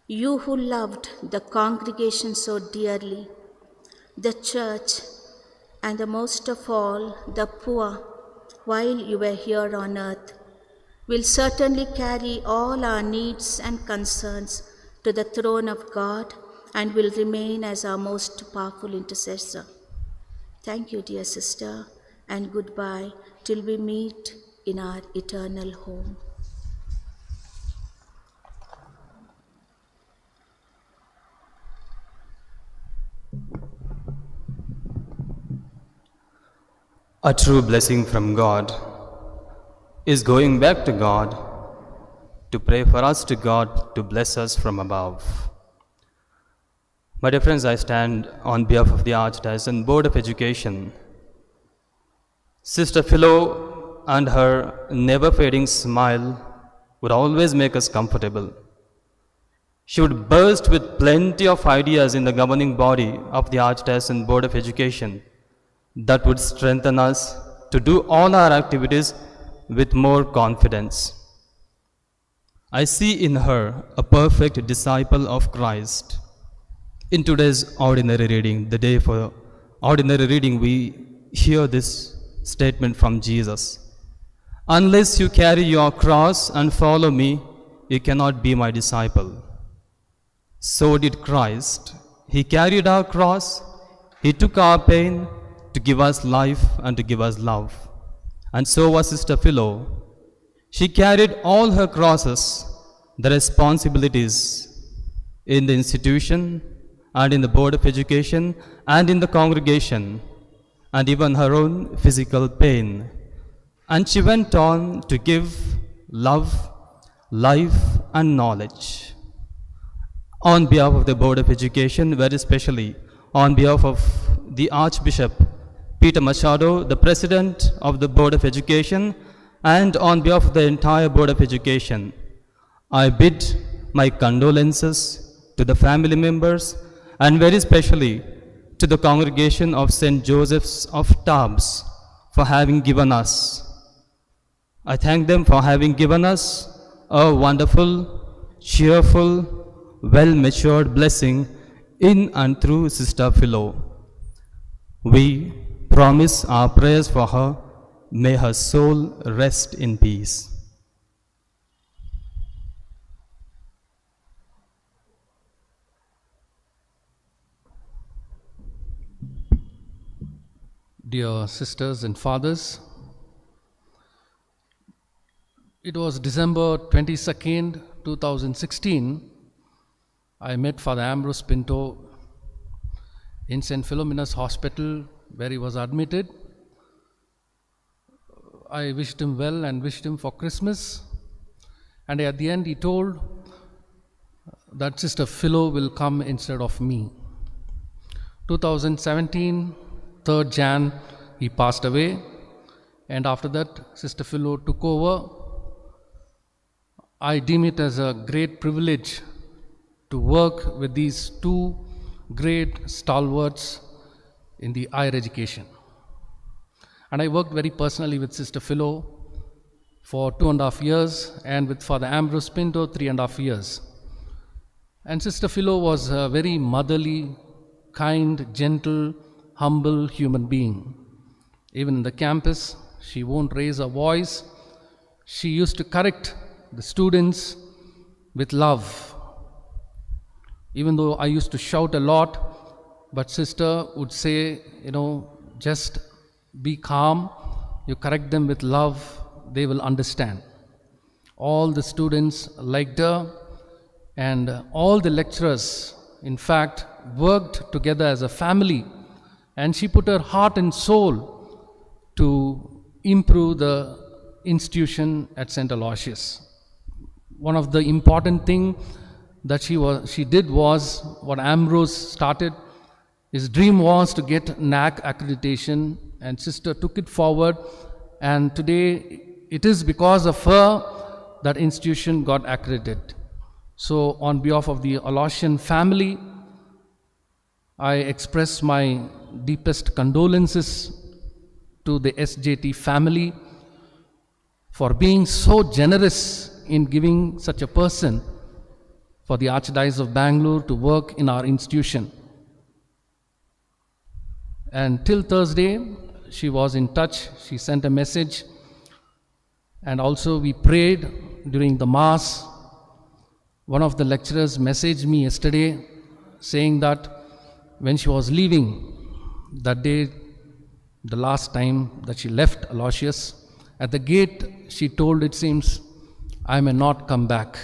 You who loved the congregation so dearly, the church, and the most of all, the poor, while you were here on earth, will certainly carry all our needs and concerns to the throne of God and will remain as our most powerful intercessor. Thank you, dear sister, and goodbye till we meet in our eternal home. A true blessing from God is going back to God to pray for us to God to bless us from above. My dear friends, I stand on behalf of the Archdiocesan Board of Education. Sister Philo and her never-fading smile would always make us comfortable. She would burst with plenty of ideas in the governing body of the Archdiocesan Board of Education that would strengthen us to do all our activities with more confidence. I see in her a perfect disciple of Christ. In today's ordinary reading, the day for ordinary reading, we hear this statement from Jesus. Unless you carry your cross and follow me, you cannot be my disciple. So did Christ. He carried our cross, he took our pain to give us life and to give us love. And so was Sister Philo. She carried all her crosses, the responsibilities in the institution and in the Board of Education and in the congregation, and even her own physical pain. And she went on to give love, life, and knowledge. On behalf of the Board of Education, very especially on behalf of the Archbishop, Peter Machado, the President of the Board of Education, and on behalf of the entire Board of Education, I bid my condolences to the family members and very especially to the congregation of St. Joseph's of Tarbes for having given us. I thank them for having given us a wonderful, cheerful, well-matured blessing in and through Sister Philo. We promise our prayers for her. May her soul rest in peace. Dear sisters and fathers, it was December 22nd, 2016, I met Father Ambrose Pinto in St. Philomena's Hospital where he was admitted. I wished him well and wished him for Christmas, and at the end he told that Sister Philo will come instead of me. 2017, 3rd Jan, he passed away, and after that Sister Philo took over. I deem it as a great privilege to work with these two great stalwarts in the higher education. And I worked very personally with Sister Philo for 2.5 years, and with Father Ambrose Pinto 3.5 years. And Sister Philo was a very motherly, kind, gentle, humble human being. Even in the campus, she won't raise her voice. She used to correct the students with love. Even though I used to shout a lot, but Sister would say, just be calm, you correct them with love, they will understand. All the students liked her, and all the lecturers, in fact, worked together as a family, and she put her heart and soul to improve the institution at St. Aloysius. One of the important things that she did was what Ambrose started. His dream was to get NAAC accreditation, and Sister took it forward, and today it is because of her that institution got accredited. So on behalf of the Aloysian family, I express my deepest condolences to the SJT family for being so generous in giving such a person for the Archdiocese of Bangalore to work in our institution. And till Thursday, she was in touch. She sent a message, and also we prayed during the Mass. One of the lecturers messaged me yesterday saying that when she was leaving, that day, the last time that she left Aloysius, at the gate she told, it seems, I may not come back.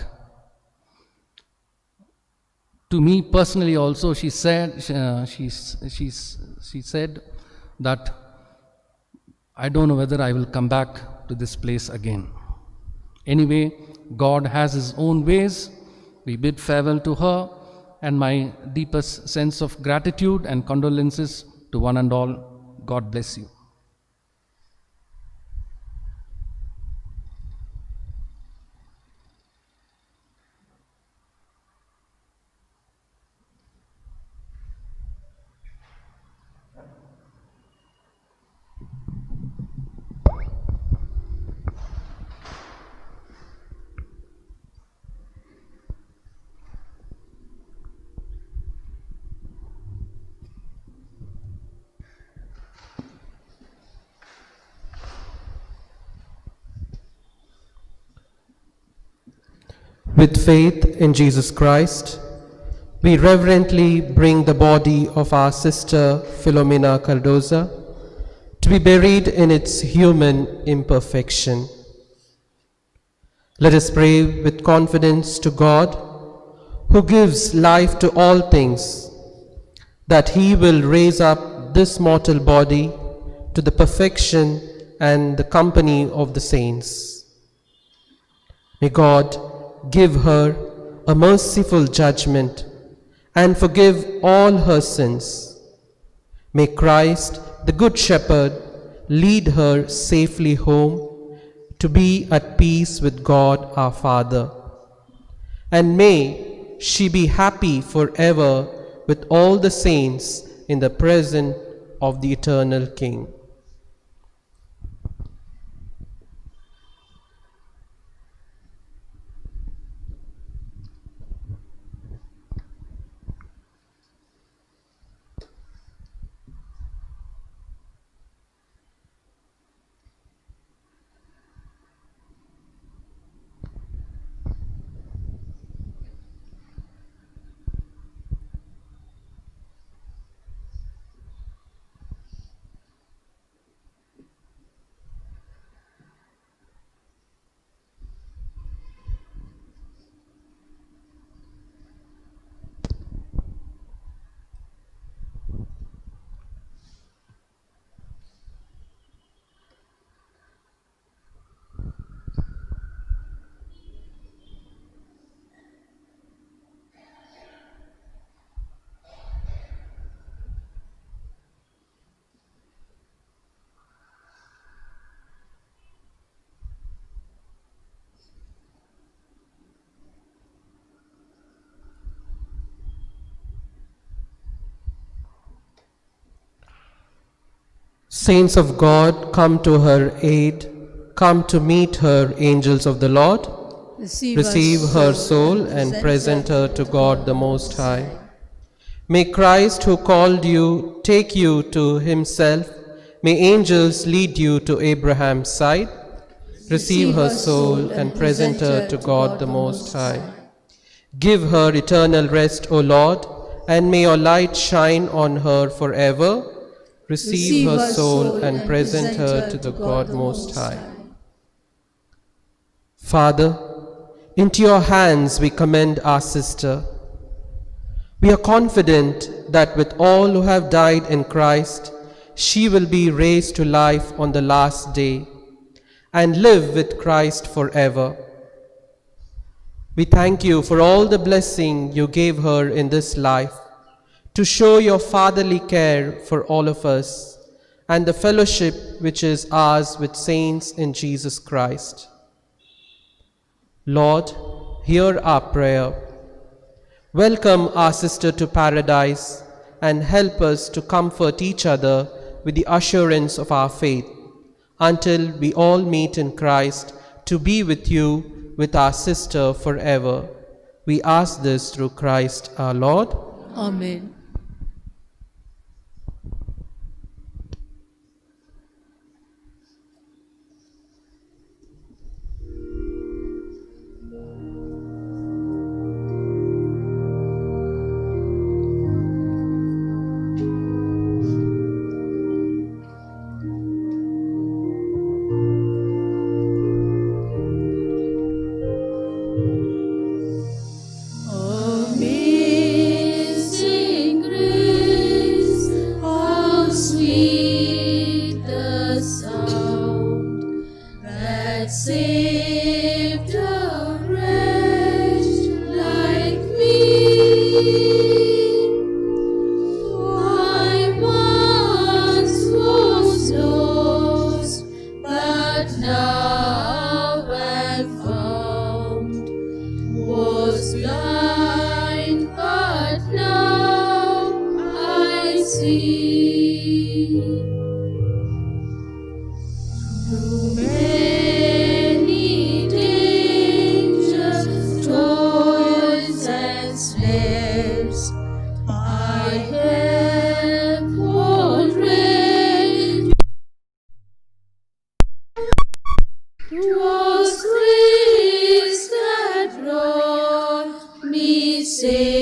To me personally also, she said, she said that I don't know whether I will come back to this place again. Anyway, God has His own ways. We bid farewell to her, and my deepest sense of gratitude and condolences to one and all. God bless you. With faith in Jesus Christ, we reverently bring the body of our sister Philomena Cardoza to be buried in its human imperfection. Let us pray with confidence to God, who gives life to all things, that He will raise up this mortal body to the perfection and the company of the saints. May God give her a merciful judgment and forgive all her sins. May Christ the Good Shepherd, lead her safely home to be at peace with God our Father. And may she be happy forever with all the saints in the presence of the eternal King. Saints of God, come to her aid. Come to meet her, angels of the Lord. Receive her soul and present her to God the Most High. May Christ, who called you, take you to himself. May angels lead you to Abraham's side. Receive her soul and present her to God the Most High. Give her eternal rest, O Lord, and may your light shine on her forever. Receive her soul and present her to the God Most High. Father, into your hands we commend our sister. We are confident that with all who have died in Christ, she will be raised to life on the last day and live with Christ forever. We thank you for all the blessing you gave her in this life, to show your fatherly care for all of us, and the fellowship which is ours with saints in Jesus Christ. Lord, hear our prayer. Welcome our sister to paradise, and help us to comfort each other with the assurance of our faith, until we all meet in Christ to be with you, with our sister forever. We ask this through Christ our Lord. Amen. Amazing grace, how sweet the sound that saved a wretch like me. I once was lost, but now am found. Was blind, but now I see. Through many dangers, toils and snares, I have already. 'Twas grace that brought me safe